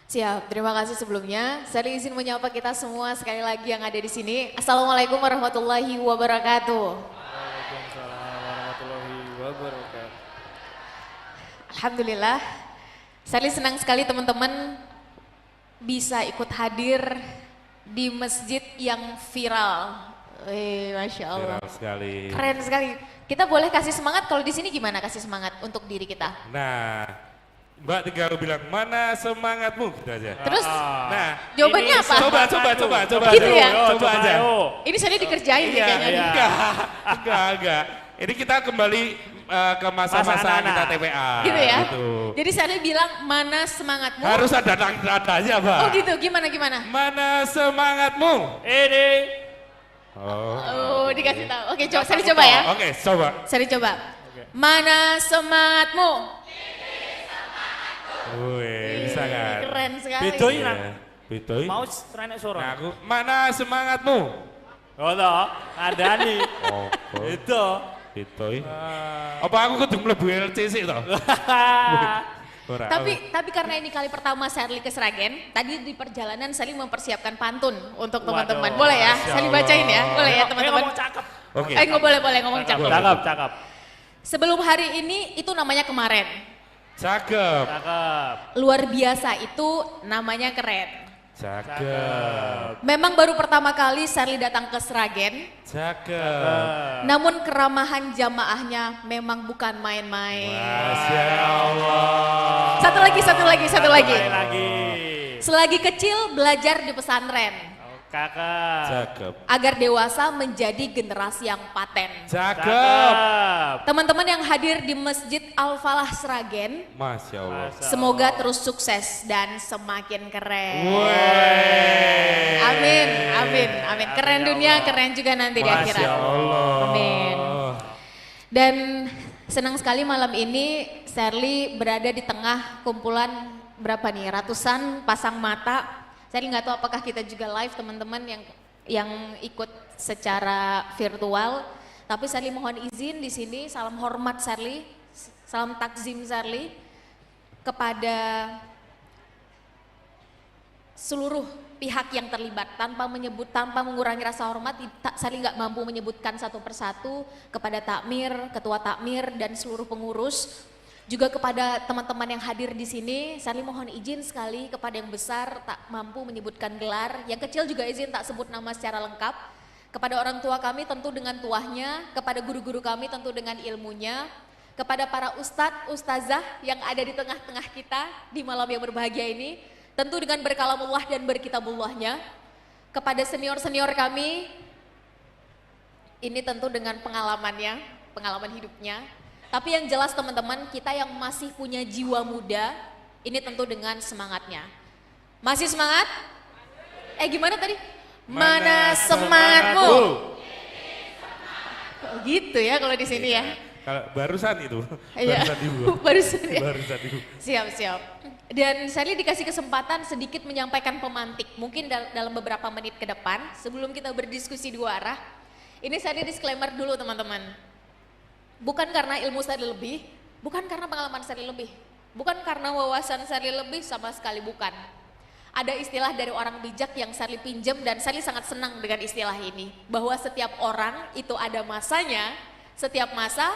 Siap, terima kasih sebelumnya. Saya izin menyapa kita semua sekali lagi yang ada di sini. Assalamualaikum warahmatullahi wabarakatuh. Waalaikumsalam warahmatullahi wabarakatuh. Alhamdulillah, saya senang sekali teman-teman bisa ikut hadir di masjid yang viral. Masya Allah. Viral sekali. Keren sekali. Kita boleh kasih semangat, kalau di sini gimana kasih semangat untuk diri kita? Nah, Mbak tinggal bilang mana semangatmu gitu aja. Terus Nah, jawabannya ini apa? coba Gitu ya? Coba aja. Ini saya dikerjain nih Iya, kayaknya. nih. enggak. Ini kita kembali ke masa-masa anak-anak. kita TPA. Gitu ya? Gitu. Jadi saya bilang mana semangatmu? Harus ada nadanya, Pak. Oh gitu, gimana? Mana semangatmu? Ini Oh, dikasih tahu. Oke, saya coba ya. Oke, coba. Saya coba. Mana semangatmu? Wih, bisa kan? Keren sekali. Bedoy Iya. nang. Bedoy. mau renek Nah, suara. aku mana semangatmu? Oh toh, ada nih. Oh, Itu. Bedoy. Apa aku kudu mlebu LCC toh? Ora. Tapi karena ini kali pertama Sherly ke Sragen, tadi di perjalanan Sherly mempersiapkan pantun untuk teman-teman. Waduh, Boleh ya? Masya Sherly bacain ya? Boleh ya Ayo, teman-teman? ngomong cakep. Oke. Nggak boleh ngomong cakep. Cakep. Sebelum hari ini itu namanya kemarin. Cakep. Cakep. Luar biasa itu namanya keren. Cakep. Memang baru pertama kali Sherly datang ke Sragen, Cakep. namun keramahan jamaahnya memang bukan main-main. Masya Allah. Satu lagi. Lagi. Selagi kecil belajar di pesantren, Kakak. Cakep. agar dewasa menjadi generasi yang paten. Cakep. Teman-teman yang hadir di Masjid Al-Falah Sragen, Masya Allah. semoga terus sukses dan semakin keren. Wey. Amin. Keren ya dunia, Allah. keren juga nanti di Masya akhirat. Allah. Amin. Dan senang sekali malam ini Sherly berada di tengah kumpulan berapa nih, ratusan pasang mata. Sherly nggak tahu apakah kita juga live teman-teman yang ikut secara virtual. Tapi Sherly mohon izin di sini, salam hormat Sherly, salam takzim Sherly kepada seluruh pihak yang terlibat tanpa mengurangi rasa hormat. Sherly nggak mampu menyebutkan satu persatu, kepada takmir, ketua takmir dan seluruh pengurus, juga kepada teman-teman yang hadir di sini. Sherly mohon izin sekali kepada yang besar tak mampu menyebutkan gelar, yang kecil juga izin tak sebut nama secara lengkap. Kepada orang tua kami tentu dengan tuahnya, kepada guru-guru kami tentu dengan ilmunya, kepada para ustadz, ustazah yang ada di tengah-tengah kita di malam yang berbahagia ini, tentu dengan berkalamullah dan berkitabullahnya. Kepada senior-senior kami, ini tentu dengan pengalamannya, pengalaman hidupnya. Tapi yang jelas teman-teman, kita yang masih punya jiwa muda, ini tentu dengan semangatnya. Masih semangat? Gimana tadi? Mana semangatmu? Gitu ya kalau di sini ya. Kalau barusan itu. Iya. Barusan ibu. Barusan ya. Barusan ibu. Siap. Dan Sherly dikasih kesempatan sedikit menyampaikan pemantik, mungkin dalam beberapa menit ke depan, sebelum kita berdiskusi dua arah. Ini Sherly disclaimer dulu teman-teman. Bukan karena ilmu Sherly lebih, bukan karena pengalaman Sherly lebih, bukan karena wawasan Sherly lebih, sama sekali bukan. Ada istilah dari orang bijak yang Sherly pinjam dan Sherly sangat senang dengan istilah ini. Bahwa setiap orang itu ada masanya, setiap masa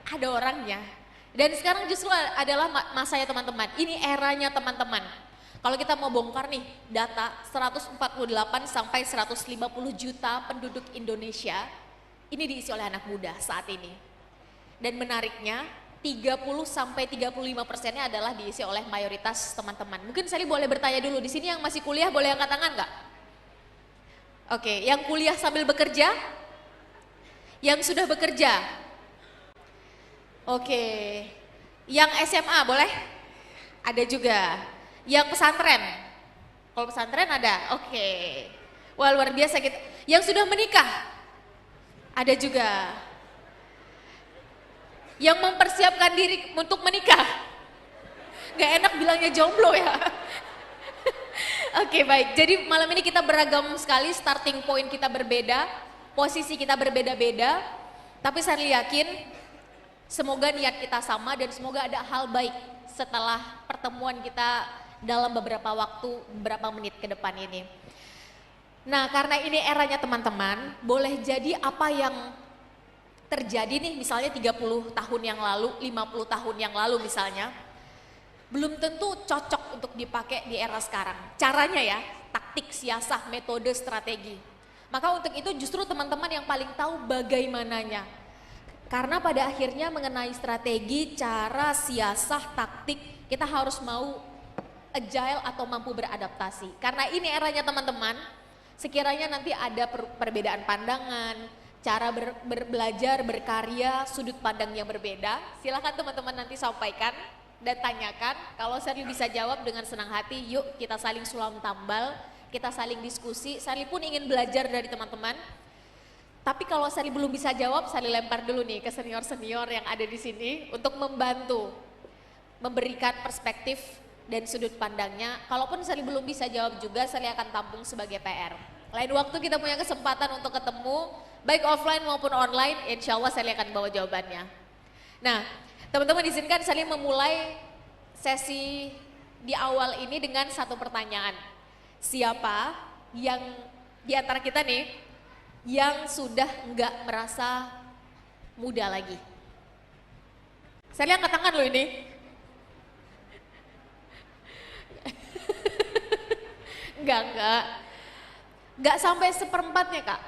ada orangnya. Dan sekarang justru adalah masanya teman-teman, ini eranya teman-teman. Kalau kita mau bongkar nih data 148 sampai 150 juta penduduk Indonesia, ini diisi oleh anak muda saat ini. Dan menariknya 30 sampai 35%-nya adalah diisi oleh mayoritas teman-teman. Mungkin Sherly boleh bertanya dulu, di sini yang masih kuliah boleh angkat tangan nggak? Oke, yang kuliah sambil bekerja? Yang sudah bekerja? Oke, yang SMA boleh? Ada juga. Yang pesantren? Kalau pesantren ada, oke. Wah luar biasa gitu. Yang sudah menikah? Ada juga. Yang mempersiapkan diri untuk menikah? Gak enak bilangnya jomblo ya. Oke baik, jadi malam ini kita beragam sekali, starting point kita berbeda, posisi kita berbeda-beda. Tapi saya yakin semoga niat kita sama dan semoga ada hal baik setelah pertemuan kita dalam beberapa waktu, beberapa menit ke depan ini. Nah, karena ini eranya teman-teman, boleh jadi apa yang terjadi nih misalnya 30 tahun yang lalu, 50 tahun yang lalu misalnya, belum tentu cocok untuk dipakai di era sekarang. Caranya ya, taktik, siasah, metode, strategi. Maka untuk itu justru teman-teman yang paling tahu bagaimananya. Karena pada akhirnya mengenai strategi, cara, siasah, taktik, kita harus mau agile atau mampu beradaptasi. Karena ini eranya teman-teman, sekiranya nanti ada perbedaan pandangan, cara belajar, berkarya, sudut pandang yang berbeda, silakan teman-teman nanti sampaikan dan tanyakan. Kalau Sherly bisa jawab dengan senang hati, yuk kita saling sulam tambal, kita saling diskusi. Sherly pun ingin belajar dari teman-teman. Tapi kalau Sherly belum bisa jawab, Sherly lempar dulu nih ke senior-senior yang ada di sini untuk membantu memberikan perspektif dan sudut pandangnya. Kalaupun Sherly belum bisa jawab juga, Sherly akan tampung sebagai PR. Lain waktu kita punya kesempatan untuk ketemu, baik offline maupun online, insya Allah Sherly akan bawa jawabannya. Nah, teman-teman izinkan Sherly memulai sesi di awal ini dengan satu pertanyaan. Siapa yang di antara kita nih, yang sudah nggak merasa muda lagi? Sherly angkat tangan loh ini. Enggak sampai seperempatnya Kak.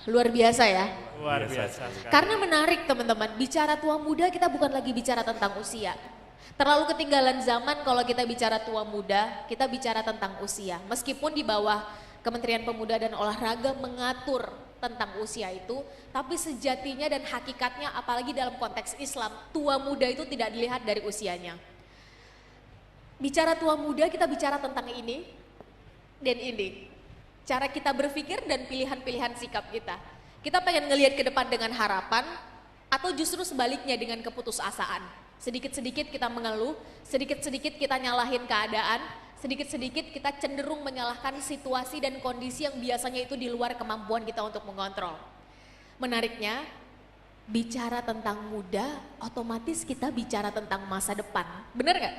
Luar biasa ya. Luar biasa sekali. Karena menarik teman-teman, bicara tua muda kita bukan lagi bicara tentang usia. Terlalu ketinggalan zaman kalau kita bicara tua muda, kita bicara tentang usia. Meskipun di bawah Kementerian Pemuda dan Olahraga mengatur tentang usia itu, tapi sejatinya dan hakikatnya apalagi dalam konteks Islam, tua muda itu tidak dilihat dari usianya. Bicara tua muda kita bicara tentang ini dan ini. Cara kita berpikir dan pilihan-pilihan sikap kita. Kita pengen ngelihat ke depan dengan harapan atau justru sebaliknya dengan keputusasaan. Sedikit-sedikit kita mengeluh, sedikit-sedikit kita nyalahin keadaan, sedikit-sedikit kita cenderung menyalahkan situasi dan kondisi yang biasanya itu di luar kemampuan kita untuk mengontrol. Menariknya, bicara tentang muda, otomatis kita bicara tentang masa depan. Benar gak?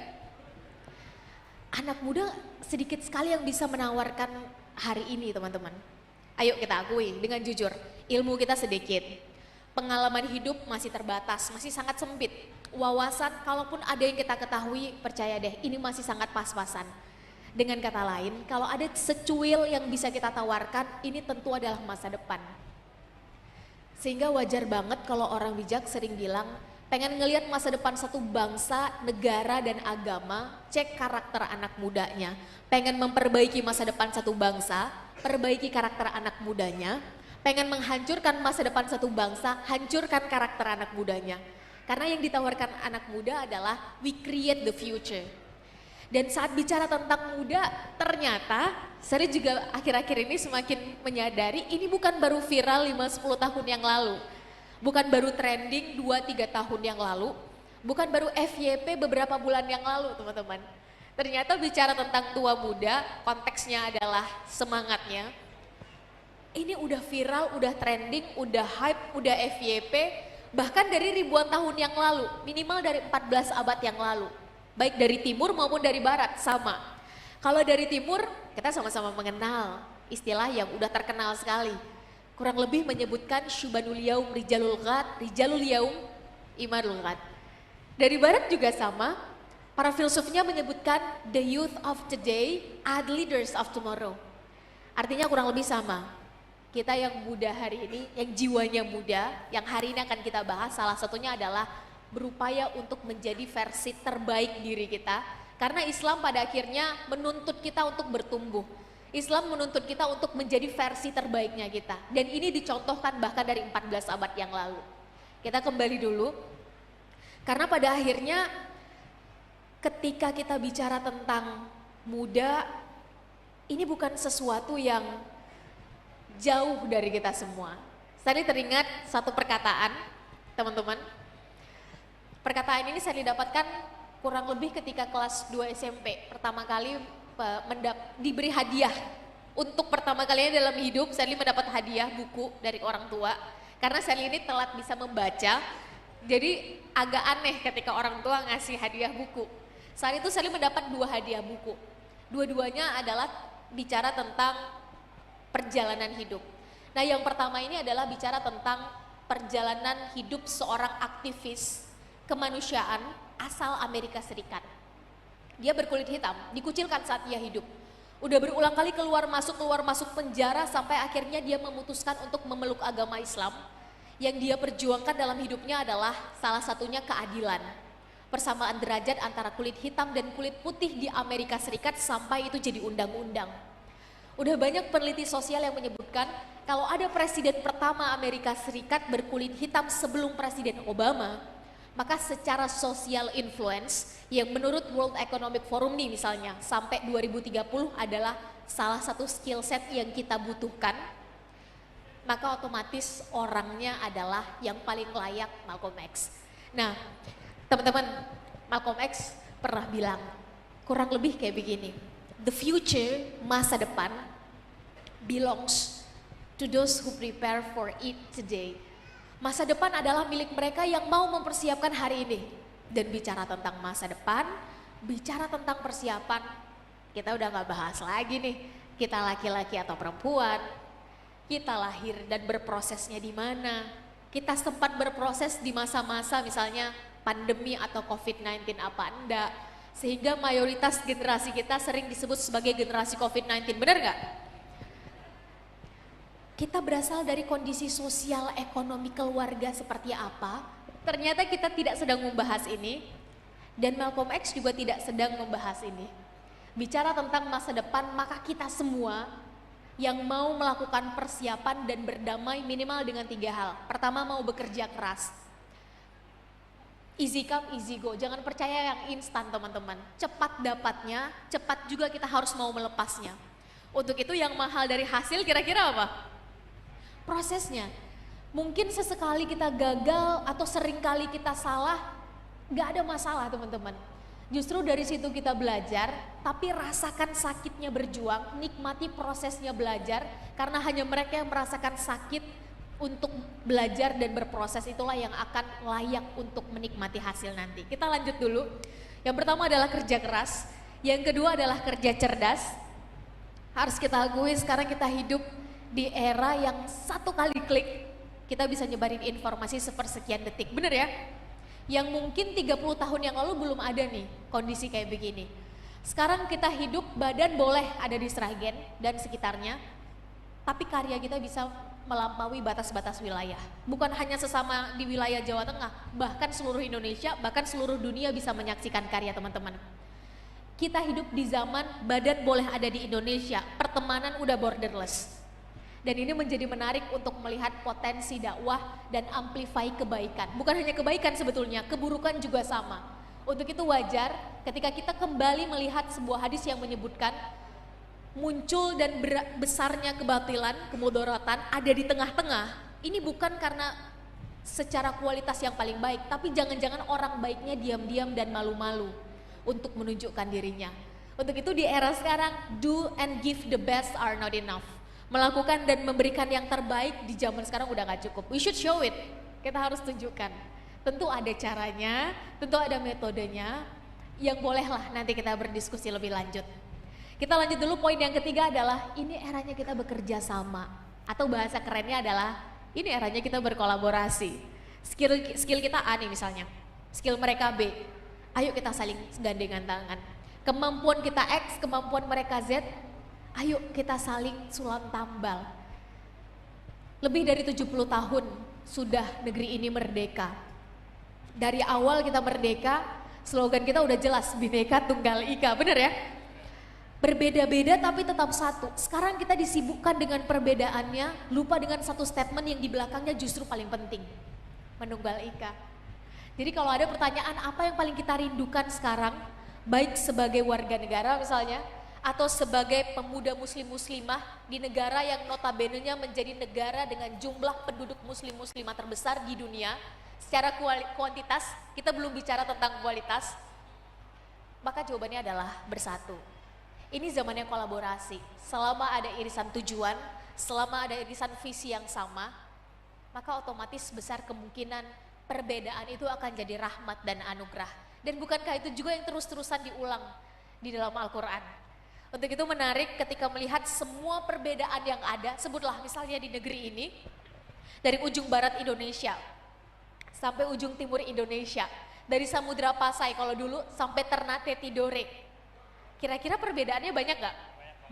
Anak muda sedikit sekali yang bisa menawarkan hari ini teman-teman. Ayo kita akui dengan jujur, ilmu kita sedikit. Pengalaman hidup masih terbatas, masih sangat sempit. Wawasan, kalaupun ada yang kita ketahui, percaya deh ini masih sangat pas-pasan. Dengan kata lain, kalau ada secuil yang bisa kita tawarkan, ini tentu adalah masa depan. Sehingga wajar banget kalau orang bijak sering bilang, pengen ngelihat masa depan satu bangsa, negara, dan agama, cek karakter anak mudanya. Pengen memperbaiki masa depan satu bangsa, perbaiki karakter anak mudanya. Pengen menghancurkan masa depan satu bangsa, hancurkan karakter anak mudanya. Karena yang ditawarkan anak muda adalah we create the future. Dan saat bicara tentang muda, ternyata saya juga akhir-akhir ini semakin menyadari ini bukan baru viral 5-10 tahun yang lalu. Bukan baru trending 2-3 tahun yang lalu, bukan baru FYP beberapa bulan yang lalu teman-teman. Ternyata bicara tentang tua muda, konteksnya adalah semangatnya. Ini udah viral, udah trending, udah hype, udah FYP, bahkan dari ribuan tahun yang lalu, minimal dari 14 abad yang lalu. Baik dari timur maupun dari barat, sama. Kalau dari timur, kita sama-sama mengenal istilah yang udah terkenal sekali. Kurang lebih menyebutkan syubanul yaum rijalul ghad, rijalul yaum imarul ghad. Dari barat juga sama, para filsufnya menyebutkan the youth of today are the leaders of tomorrow. Artinya kurang lebih sama. Kita yang muda hari ini, yang jiwanya muda, yang hari ini akan kita bahas salah satunya adalah berupaya untuk menjadi versi terbaik diri kita. Karena Islam pada akhirnya menuntut kita untuk bertumbuh. Islam menuntut kita untuk menjadi versi terbaiknya kita. Dan ini dicontohkan bahkan dari 14 abad yang lalu. Kita kembali dulu. Karena pada akhirnya ketika kita bicara tentang muda, ini bukan sesuatu yang jauh dari kita semua. Saya teringat satu perkataan, teman-teman. Perkataan ini saya didapatkan kurang lebih ketika kelas 2 SMP. Pertama kali diberi hadiah. Untuk pertama kalinya dalam hidup, Sherly mendapat hadiah buku dari orang tua. Karena Sherly ini telat bisa membaca, jadi agak aneh ketika orang tua ngasih hadiah buku. Saat itu Sally mendapat 2 hadiah buku. Dua-duanya adalah bicara tentang perjalanan hidup. Nah, yang pertama ini adalah bicara tentang perjalanan hidup seorang aktivis kemanusiaan asal Amerika Serikat. Dia berkulit hitam, dikucilkan saat ia hidup. Udah berulang kali keluar masuk penjara sampai akhirnya dia memutuskan untuk memeluk agama Islam. Yang dia perjuangkan dalam hidupnya adalah salah satunya keadilan. Persamaan derajat antara kulit hitam dan kulit putih di Amerika Serikat sampai itu jadi undang-undang. Udah banyak peneliti sosial yang menyebutkan kalau ada presiden pertama Amerika Serikat berkulit hitam sebelum Presiden Obama, maka secara social influence yang menurut World Economic Forum nih misalnya sampai 2030 adalah salah satu skill set yang kita butuhkan, maka otomatis orangnya adalah yang paling layak Malcolm X. Nah, teman-teman, Malcolm X pernah bilang kurang lebih kayak begini. The future, masa depan, belongs to those who prepare for it today. Masa depan adalah milik mereka yang mau mempersiapkan hari ini. Dan bicara tentang masa depan, bicara tentang persiapan, kita udah gak bahas lagi nih, kita laki-laki atau perempuan, kita lahir dan berprosesnya di mana, kita sempat berproses di masa-masa misalnya pandemi atau COVID-19 apa enggak, sehingga mayoritas generasi kita sering disebut sebagai generasi COVID-19, benar nggak? Kita berasal dari kondisi sosial ekonomi keluarga seperti apa, ternyata kita tidak sedang membahas ini, dan Malcolm X juga tidak sedang membahas ini. Bicara tentang masa depan, maka kita semua yang mau melakukan persiapan dan berdamai minimal dengan 3 hal. Pertama, mau bekerja keras. Easy come, easy go. Jangan percaya yang instan teman-teman. Cepat dapatnya, cepat juga kita harus mau melepasnya. Untuk itu yang mahal dari hasil kira-kira apa? Prosesnya. Mungkin sesekali kita gagal atau seringkali kita salah, gak ada masalah teman-teman. Justru dari situ kita belajar, tapi rasakan sakitnya berjuang, nikmati prosesnya belajar, karena hanya mereka yang merasakan sakit untuk belajar dan berproses itulah yang akan layak untuk menikmati hasil nanti. Kita lanjut dulu. Yang pertama adalah kerja keras, yang kedua adalah kerja cerdas. Harus kita akui sekarang kita hidup di era yang satu kali klik kita bisa nyebarin informasi sepersekian detik, bener ya? Yang mungkin 30 tahun yang lalu belum ada nih kondisi kayak begini. Sekarang kita hidup, badan boleh ada di Sragen dan sekitarnya, tapi karya kita bisa melampaui batas-batas wilayah. Bukan hanya sesama di wilayah Jawa Tengah, bahkan seluruh Indonesia, bahkan seluruh dunia bisa menyaksikan karya teman-teman. Kita hidup di zaman badan boleh ada di Indonesia, pertemanan udah borderless. Dan ini menjadi menarik untuk melihat potensi dakwah dan amplify kebaikan. Bukan hanya kebaikan sebetulnya, keburukan juga sama. Untuk itu wajar ketika kita kembali melihat sebuah hadis yang menyebutkan muncul dan besarnya kebatilan, kemudorotan ada di tengah-tengah. Ini bukan karena secara kualitas yang paling baik, tapi jangan-jangan orang baiknya diam-diam dan malu-malu untuk menunjukkan dirinya. Untuk itu di era sekarang, do and give the best are not enough. Melakukan dan memberikan yang terbaik di zaman sekarang udah gak cukup. We should show it, kita harus tunjukkan. Tentu ada caranya, tentu ada metodenya, yang bolehlah nanti kita berdiskusi lebih lanjut. Kita lanjut dulu, poin yang ketiga adalah ini eranya kita bekerja sama. Atau bahasa kerennya adalah ini eranya kita berkolaborasi. Skill kita A nih misalnya, skill mereka B. Ayo kita saling gandengan tangan. Kemampuan kita X, kemampuan mereka Z, ayo kita saling sulam tambal. Lebih dari 70 tahun sudah negeri ini merdeka. Dari awal kita merdeka, slogan kita udah jelas, Bhinneka Tunggal Ika, bener ya? Berbeda-beda tapi tetap satu. Sekarang kita disibukkan dengan perbedaannya, lupa dengan satu statement yang di belakangnya justru paling penting. Menunggal Ika. Jadi kalau ada pertanyaan apa yang paling kita rindukan sekarang, baik sebagai warga negara misalnya, atau sebagai pemuda muslim-muslimah di negara yang notabene-nya menjadi negara dengan jumlah penduduk muslim-muslimah terbesar di dunia, secara kuantitas kita belum bicara tentang kualitas, maka jawabannya adalah bersatu. Ini zamannya kolaborasi. Selama ada irisan tujuan, selama ada irisan visi yang sama, maka otomatis besar kemungkinan perbedaan itu akan jadi rahmat dan anugerah. Dan bukankah itu juga yang terus-terusan diulang di dalam Al-Quran? Untuk itu menarik ketika melihat semua perbedaan yang ada, sebutlah misalnya di negeri ini, dari ujung barat Indonesia sampai ujung timur Indonesia, dari Samudra Pasai kalau dulu sampai Ternate Tidore. Kira-kira perbedaannya banyak gak?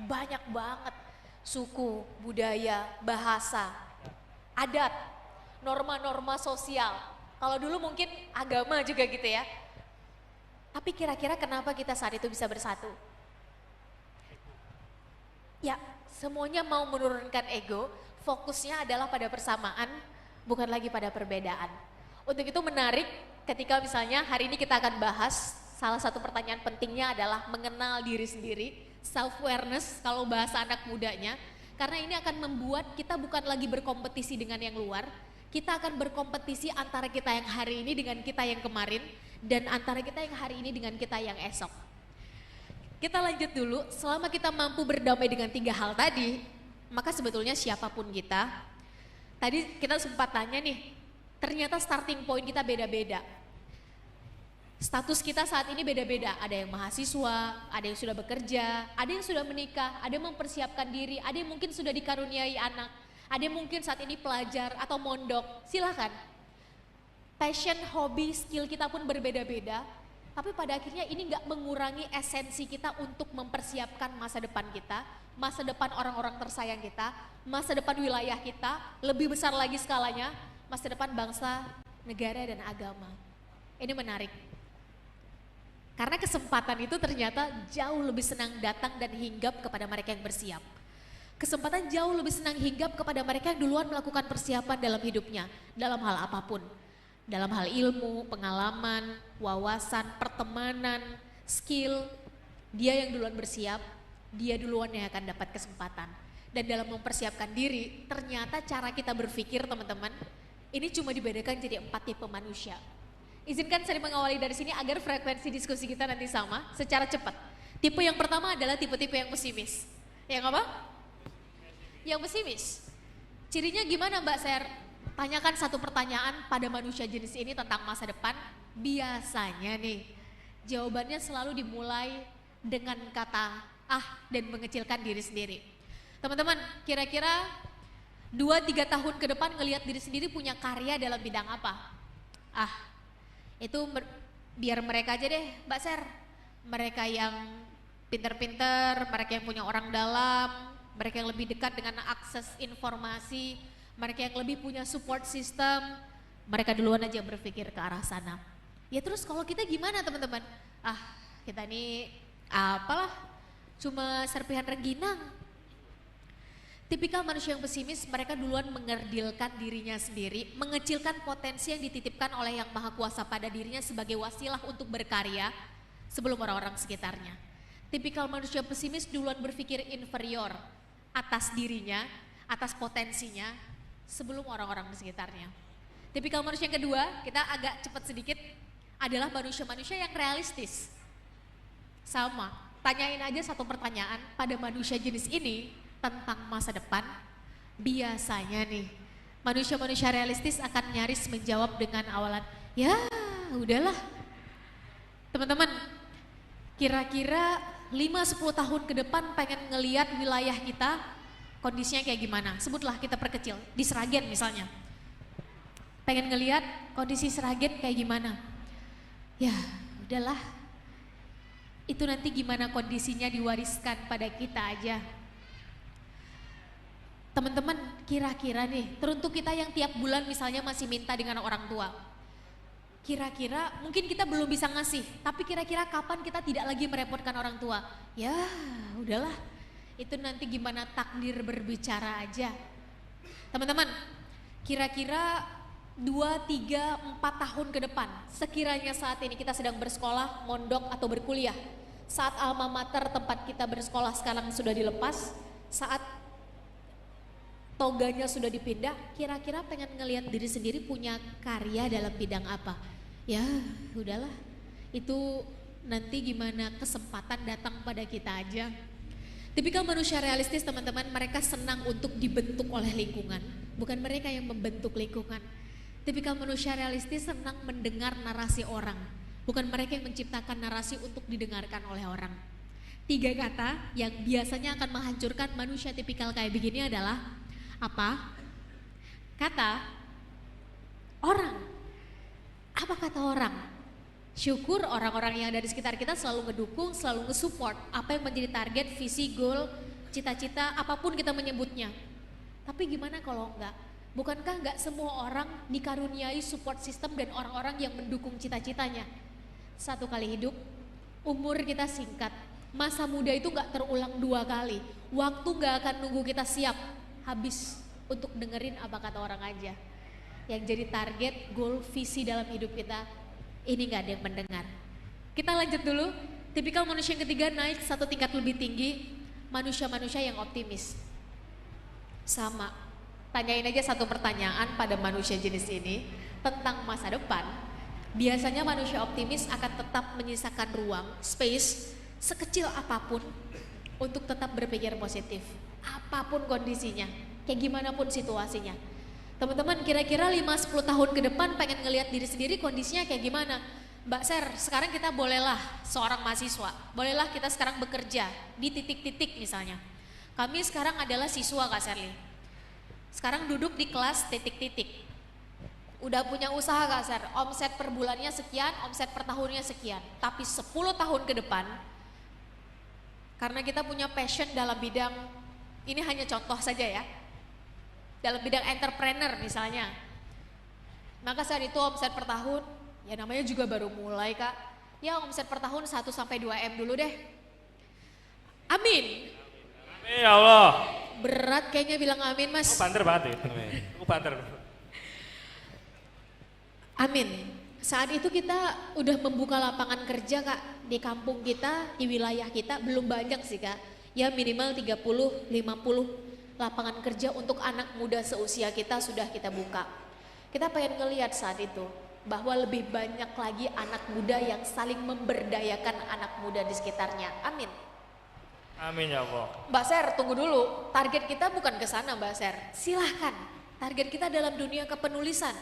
Banyak banget. Suku, budaya, bahasa, adat, norma-norma sosial. Kalau dulu mungkin agama juga gitu ya. Tapi kira-kira kenapa kita saat itu bisa bersatu? Ya, semuanya mau menurunkan ego, fokusnya adalah pada persamaan, bukan lagi pada perbedaan. Untuk itu menarik ketika misalnya hari ini kita akan bahas, salah satu pertanyaan pentingnya adalah mengenal diri sendiri, self-awareness kalau bahasa anak mudanya, karena ini akan membuat kita bukan lagi berkompetisi dengan yang luar, kita akan berkompetisi antara kita yang hari ini dengan kita yang kemarin, dan antara kita yang hari ini dengan kita yang esok. Kita lanjut dulu, selama kita mampu berdamai dengan 3 hal tadi, maka sebetulnya siapapun kita, tadi kita sempat tanya nih, ternyata starting point kita beda-beda. Status kita saat ini beda-beda, ada yang mahasiswa, ada yang sudah bekerja, ada yang sudah menikah, ada yang mempersiapkan diri, ada yang mungkin sudah dikaruniai anak, ada yang mungkin saat ini pelajar atau mondok, silakan. Passion, hobi, skill kita pun berbeda-beda, tapi pada akhirnya ini nggak mengurangi esensi kita untuk mempersiapkan masa depan kita, masa depan orang-orang tersayang kita, masa depan wilayah kita, lebih besar lagi skalanya, masa depan bangsa, negara dan agama. Ini menarik. Karena kesempatan itu ternyata jauh lebih senang datang dan hinggap kepada mereka yang bersiap. Kesempatan jauh lebih senang hinggap kepada mereka yang duluan melakukan persiapan dalam hidupnya, dalam hal apapun. Dalam hal ilmu, pengalaman, wawasan, pertemanan, skill, dia yang duluan bersiap, dia duluan yang akan dapat kesempatan. Dan dalam mempersiapkan diri, ternyata cara kita berpikir teman-teman, ini cuma dibedakan jadi 4 tipe manusia. Izinkan saya mengawali dari sini agar frekuensi diskusi kita nanti sama secara cepat. Tipe yang pertama adalah tipe-tipe yang pesimis. Yang apa? Yang pesimis. Cirinya gimana Mbak Ser? Tanyakan satu pertanyaan pada manusia jenis ini tentang masa depan, biasanya nih jawabannya selalu dimulai dengan kata dan mengecilkan diri sendiri. Teman-teman, kira-kira 2-3 tahun ke depan ngelihat diri sendiri punya karya dalam bidang apa? Itu biar mereka aja deh Mbak Ser, mereka yang pinter-pinter, mereka yang punya orang dalam, mereka yang lebih dekat dengan akses informasi, mereka yang lebih punya support system, mereka duluan aja berpikir ke arah sana. Ya terus kalau kita gimana teman-teman? Kita ini apalah, cuma serpihan rengginang. Tipikal manusia yang pesimis, mereka duluan mengerdilkan dirinya sendiri, mengecilkan potensi yang dititipkan oleh Yang Maha Kuasa pada dirinya sebagai wasilah untuk berkarya sebelum orang-orang sekitarnya. Tipikal manusia pesimis duluan berpikir inferior atas dirinya, atas potensinya, sebelum orang-orang di sekitarnya. Tipikal manusia yang kedua, kita agak cepat sedikit, adalah manusia-manusia yang realistis. Sama, tanyain aja satu pertanyaan pada manusia jenis ini tentang masa depan, biasanya nih manusia-manusia realistis akan nyaris menjawab dengan awalan, ya udahlah. Teman-teman, kira-kira 5-10 tahun ke depan pengen ngeliat wilayah kita kondisinya kayak gimana? Sebutlah kita perkecil, di Sragen misalnya. Pengen ngeliat kondisi Sragen kayak gimana? Ya udahlah, itu nanti gimana kondisinya diwariskan pada kita aja. Teman-teman, kira-kira nih, teruntuk kita yang tiap bulan misalnya masih minta dengan orang tua. Kira-kira mungkin kita belum bisa ngasih, tapi kira-kira kapan kita tidak lagi merepotkan orang tua? Ya udahlah, itu nanti gimana takdir berbicara aja. Teman-teman, kira-kira 2, 3, 4 tahun ke depan, sekiranya saat ini kita sedang bersekolah, mondok atau berkuliah, saat alma mater tempat kita bersekolah sekarang sudah dilepas, saat toganya sudah dipindah, kira-kira pengen ngelihat diri sendiri punya karya dalam bidang apa? Ya udahlah, itu nanti gimana kesempatan datang pada kita aja. Tipikal manusia realistis teman-teman, mereka senang untuk dibentuk oleh lingkungan, bukan mereka yang membentuk lingkungan. Tipikal manusia realistis senang mendengar narasi orang, Bukan mereka yang menciptakan narasi untuk didengarkan oleh orang. 3 kata yang biasanya akan menghancurkan manusia tipikal kayak begini adalah apa? Kata orang. Apa kata orang? Syukur orang-orang yang ada di sekitar kita selalu ngedukung, selalu nge-support apa yang menjadi target, visi, goal, cita-cita, apapun kita menyebutnya. Tapi gimana kalau enggak? Bukankah enggak semua orang dikaruniai support system dan orang-orang yang mendukung cita-citanya? Satu kali hidup, umur kita singkat, masa muda itu enggak terulang 2 kali. Waktu enggak akan nunggu kita siap, habis untuk dengerin apa kata orang aja. Yang jadi target, goal, visi dalam hidup kita, ini enggak ada yang mendengar. Kita lanjut dulu, tipikal manusia yang ketiga naik 1 tingkat lebih tinggi, manusia-manusia yang optimis. Sama, tanyain aja satu pertanyaan pada manusia jenis ini tentang masa depan. Biasanya manusia optimis akan tetap menyisakan ruang, space, sekecil apapun untuk tetap berpikir positif. Apapun kondisinya, kayak gimana pun situasinya. Teman-teman kira-kira 5-10 tahun ke depan pengen ngelihat diri sendiri kondisinya kayak gimana? Mbak Ser, sekarang kita bolehlah seorang mahasiswa, bolehlah kita sekarang bekerja di titik-titik misalnya. Kami sekarang adalah siswa Kak Serly. Sekarang duduk di kelas titik-titik. Udah punya usaha Kak Ser, omset per bulannya sekian, omset per tahunnya sekian. Tapi 10 tahun ke depan, karena kita punya passion dalam bidang, ini hanya contoh saja ya, dalam bidang entrepreneur misalnya. Maka saat itu omset per tahun, ya namanya juga baru mulai Kak, ya omset per tahun 1-2 M dulu deh. Amin. Amin ya Allah. Berat kayaknya bilang amin Mas. Aku banter banget ya. Aku banter. Amin. Saat itu kita udah membuka lapangan kerja Kak di kampung kita, di wilayah kita, belum banyak sih Kak. Ya minimal 30-50 lapangan kerja untuk anak muda seusia kita sudah kita buka. Kita pengen ngelihat saat itu bahwa lebih banyak lagi anak muda yang saling memberdayakan anak muda di sekitarnya. Amin. Amin ya Allah. Mbak Ser, tunggu dulu. Target kita bukan ke sana Mbak Ser. Silahkan. Target kita dalam dunia kepenulisan.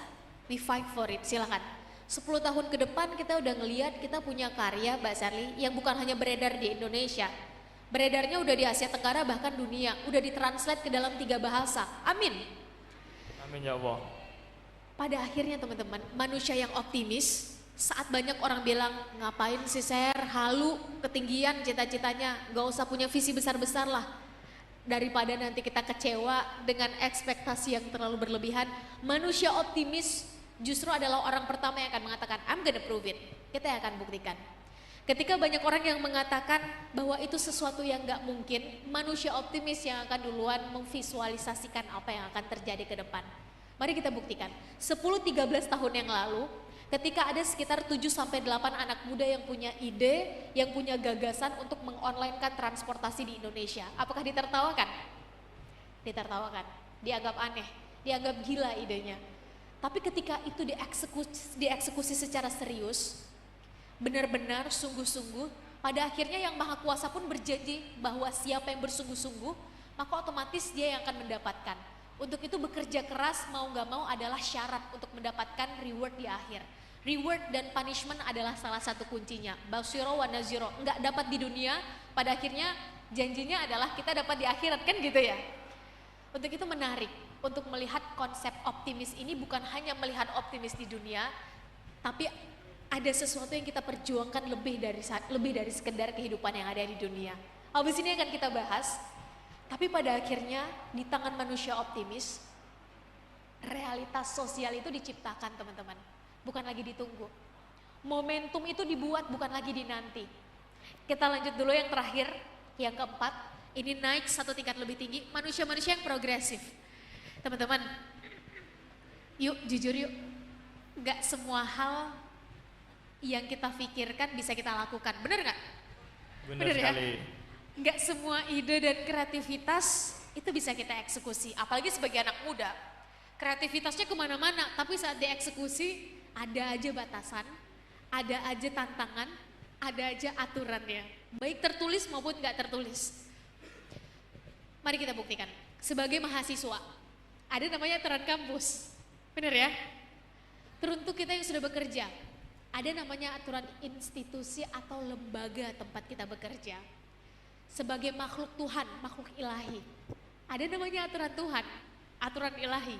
We fight for it, silahkan. 10 tahun ke depan kita udah ngelihat kita punya karya Mbak Serly yang bukan hanya beredar di Indonesia. Beredarnya udah di Asia Tenggara bahkan dunia. Udah ditranslate ke dalam 3 bahasa. Amin. Amin ya Allah. Pada akhirnya teman-teman, manusia yang optimis, saat banyak orang bilang, ngapain sih Ser, halu, ketinggian cita-citanya, gak usah punya visi besar-besar lah. Daripada nanti kita kecewa dengan ekspektasi yang terlalu berlebihan, manusia optimis justru adalah orang pertama yang akan mengatakan, I'm gonna prove it, kita yang akan buktikan. Ketika banyak orang yang mengatakan bahwa itu sesuatu yang gak mungkin, manusia optimis yang akan duluan memvisualisasikan apa yang akan terjadi ke depan. Mari kita buktikan, 10-13 tahun yang lalu, ketika ada sekitar 7-8 anak muda yang punya ide, yang punya gagasan untuk mengonlinekan transportasi di Indonesia. Apakah ditertawakan? Ditertawakan, dianggap aneh, dianggap gila idenya. Tapi ketika itu dieksekusi secara serius, benar-benar sungguh-sungguh, pada akhirnya yang Maha Kuasa pun berjanji bahwa siapa yang bersungguh-sungguh, maka otomatis dia yang akan mendapatkan. Untuk itu bekerja keras mau gak mau adalah syarat untuk mendapatkan reward di akhir. Reward dan punishment adalah salah satu kuncinya. Basyiro wa naziro, enggak dapat di dunia, pada akhirnya janjinya adalah kita dapat di akhirat, kan gitu ya. Untuk itu menarik, untuk melihat konsep optimis ini bukan hanya melihat optimis di dunia, tapi ada sesuatu yang kita perjuangkan lebih dari sekedar kehidupan yang ada di dunia. Habis ini akan kita bahas, tapi pada akhirnya di tangan manusia optimis, realitas sosial itu diciptakan teman-teman. Bukan lagi ditunggu. Momentum itu dibuat bukan lagi dinanti. Kita lanjut dulu yang terakhir, yang keempat. Ini naik 1 tingkat lebih tinggi, manusia-manusia yang progresif. Teman-teman, yuk jujur yuk. Gak semua hal yang kita pikirkan bisa kita lakukan, bener gak? Bener sekali. Ya? Gak semua ide dan kreativitas itu bisa kita eksekusi, apalagi sebagai anak muda. Kreativitasnya kemana-mana, tapi saat dieksekusi ada aja batasan, ada aja tantangan, ada aja aturannya. Baik tertulis maupun gak tertulis. Mari kita buktikan. Sebagai mahasiswa, ada namanya Teran Kampus. Bener ya? Teruntuk kita yang sudah bekerja, Ada namanya aturan institusi atau lembaga tempat kita bekerja. Sebagai makhluk Tuhan, makhluk ilahi. Ada namanya aturan Tuhan, aturan ilahi.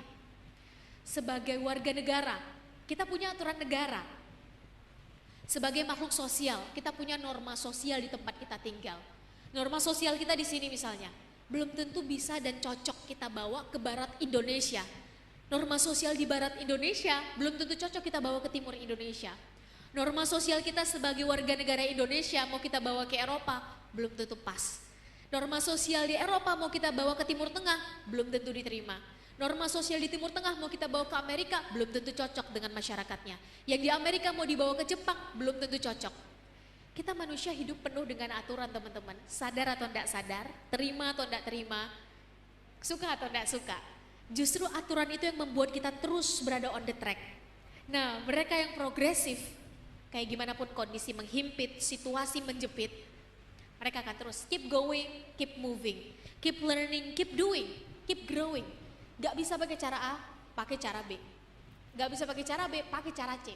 Sebagai warga negara, kita punya aturan negara. Sebagai makhluk sosial, kita punya norma sosial di tempat kita tinggal. Norma sosial kita di sini misalnya, belum tentu bisa dan cocok kita bawa ke barat Indonesia. Norma sosial di barat Indonesia belum tentu cocok kita bawa ke timur Indonesia. Norma sosial kita sebagai warga negara Indonesia mau kita bawa ke Eropa belum tentu pas. Norma sosial di Eropa mau kita bawa ke Timur Tengah belum tentu diterima. Norma sosial di Timur Tengah mau kita bawa ke Amerika belum tentu cocok dengan masyarakatnya. Yang di Amerika mau dibawa ke Jepang belum tentu cocok. Kita manusia hidup penuh dengan aturan teman-teman. Sadar atau tidak sadar, terima atau tidak terima, suka atau tidak suka. Justru aturan itu yang membuat kita terus berada on the track. Nah mereka yang progresif, kayak gimana pun kondisi menghimpit, situasi menjepit, mereka akan terus keep going, keep moving, keep learning, keep doing, keep growing. Gak bisa pakai cara A, pakai cara B. Gak bisa pakai cara B, pakai cara C.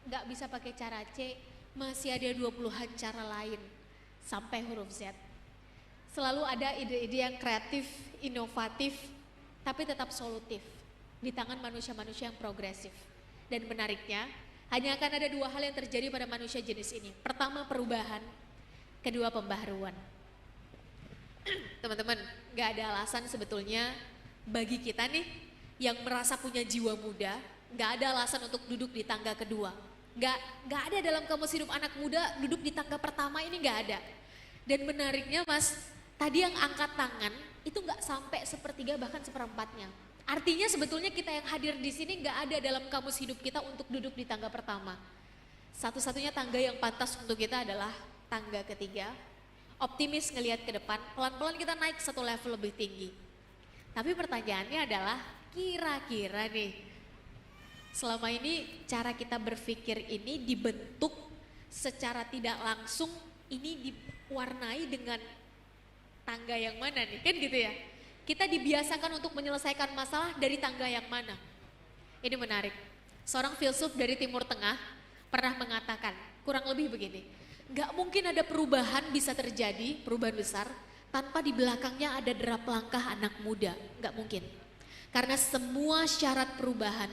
Gak bisa pakai cara C, masih ada 20-an cara lain sampai huruf Z. Selalu ada ide-ide yang kreatif, inovatif, tapi tetap solutif di tangan manusia-manusia yang progresif. Dan menariknya, hanya akan ada dua hal yang terjadi pada manusia jenis ini. Pertama perubahan, kedua pembaharuan. Teman-teman, gak ada alasan sebetulnya bagi kita nih yang merasa punya jiwa muda, gak ada alasan untuk duduk di tangga kedua. Gak ada dalam kamus hidup anak muda duduk di tangga pertama ini gak ada. Dan menariknya Mas, tadi yang angkat tangan itu gak sampai sepertiga bahkan seperempatnya. Artinya sebetulnya kita yang hadir di sini gak ada dalam kamus hidup kita untuk duduk di tangga pertama. Satu-satunya tangga yang pantas untuk kita adalah tangga ketiga. Optimis ngelihat ke depan, pelan-pelan kita naik satu level lebih tinggi. Tapi pertanyaannya adalah kira-kira nih, selama ini cara kita berpikir ini dibentuk secara tidak langsung, ini diwarnai dengan tangga yang mana nih, kan gitu ya. Kita dibiasakan untuk menyelesaikan masalah dari tangga yang mana. Ini menarik, seorang filsuf dari Timur Tengah pernah mengatakan, kurang lebih begini, gak mungkin ada perubahan bisa terjadi, perubahan besar, tanpa di belakangnya ada derap langkah anak muda, gak mungkin. Karena semua syarat perubahan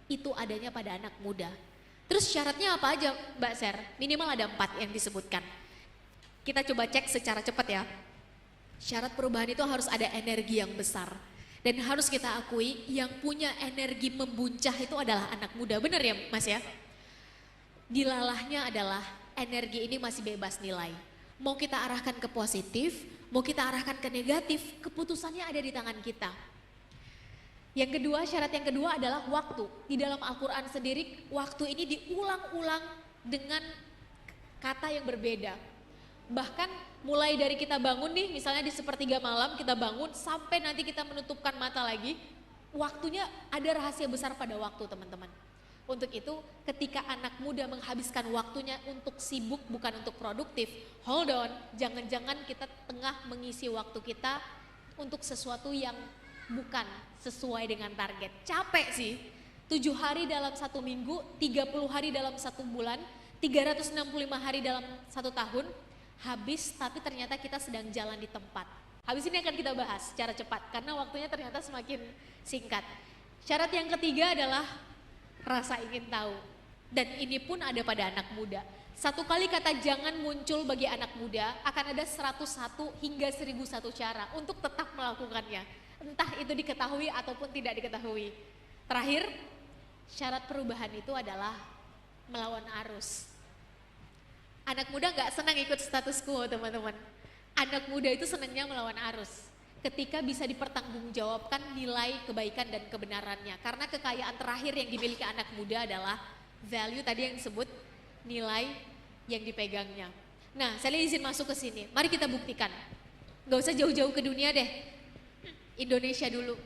itu adanya pada anak muda. Terus syaratnya apa aja Mbak Ser? Minimal ada 4 yang disebutkan. Kita coba cek secara cepat ya. Syarat perubahan itu harus ada energi yang besar. Dan harus kita akui yang punya energi membuncah itu adalah anak muda. Benar ya Mas ya? Dilalahnya adalah energi ini masih bebas nilai. Mau kita arahkan ke positif, mau kita arahkan ke negatif, keputusannya ada di tangan kita. Yang kedua, syarat yang kedua adalah waktu. Di dalam Al-Quran sendiri, waktu ini diulang-ulang dengan kata yang berbeda. Bahkan mulai dari kita bangun nih, misalnya di sepertiga malam kita bangun, sampai nanti kita menutupkan mata lagi, waktunya ada rahasia besar pada waktu teman-teman. Untuk itu ketika anak muda menghabiskan waktunya untuk sibuk bukan untuk produktif, hold on, jangan-jangan kita tengah mengisi waktu kita untuk sesuatu yang bukan sesuai dengan target. Capek sih, 7 hari dalam 1 minggu, 30 hari dalam 1 bulan, 365 hari dalam 1 tahun, habis tapi ternyata kita sedang jalan di tempat. Habis ini akan kita bahas secara cepat karena waktunya ternyata semakin singkat. Syarat yang ketiga adalah rasa ingin tahu. Dan ini pun ada pada anak muda. Satu kali kata jangan muncul bagi anak muda, akan ada 101 hingga 1001 cara untuk tetap melakukannya. Entah itu diketahui ataupun tidak diketahui. Terakhir, syarat perubahan itu adalah melawan arus. Anak muda gak senang ikut status quo teman-teman. Anak muda itu senangnya melawan arus. Ketika bisa dipertanggungjawabkan nilai kebaikan dan kebenarannya. Karena kekayaan terakhir yang dimiliki anak muda adalah value tadi yang disebut nilai yang dipegangnya. Nah, saya izin masuk ke sini. Mari kita buktikan. Gak usah jauh-jauh ke dunia deh. Indonesia dulu.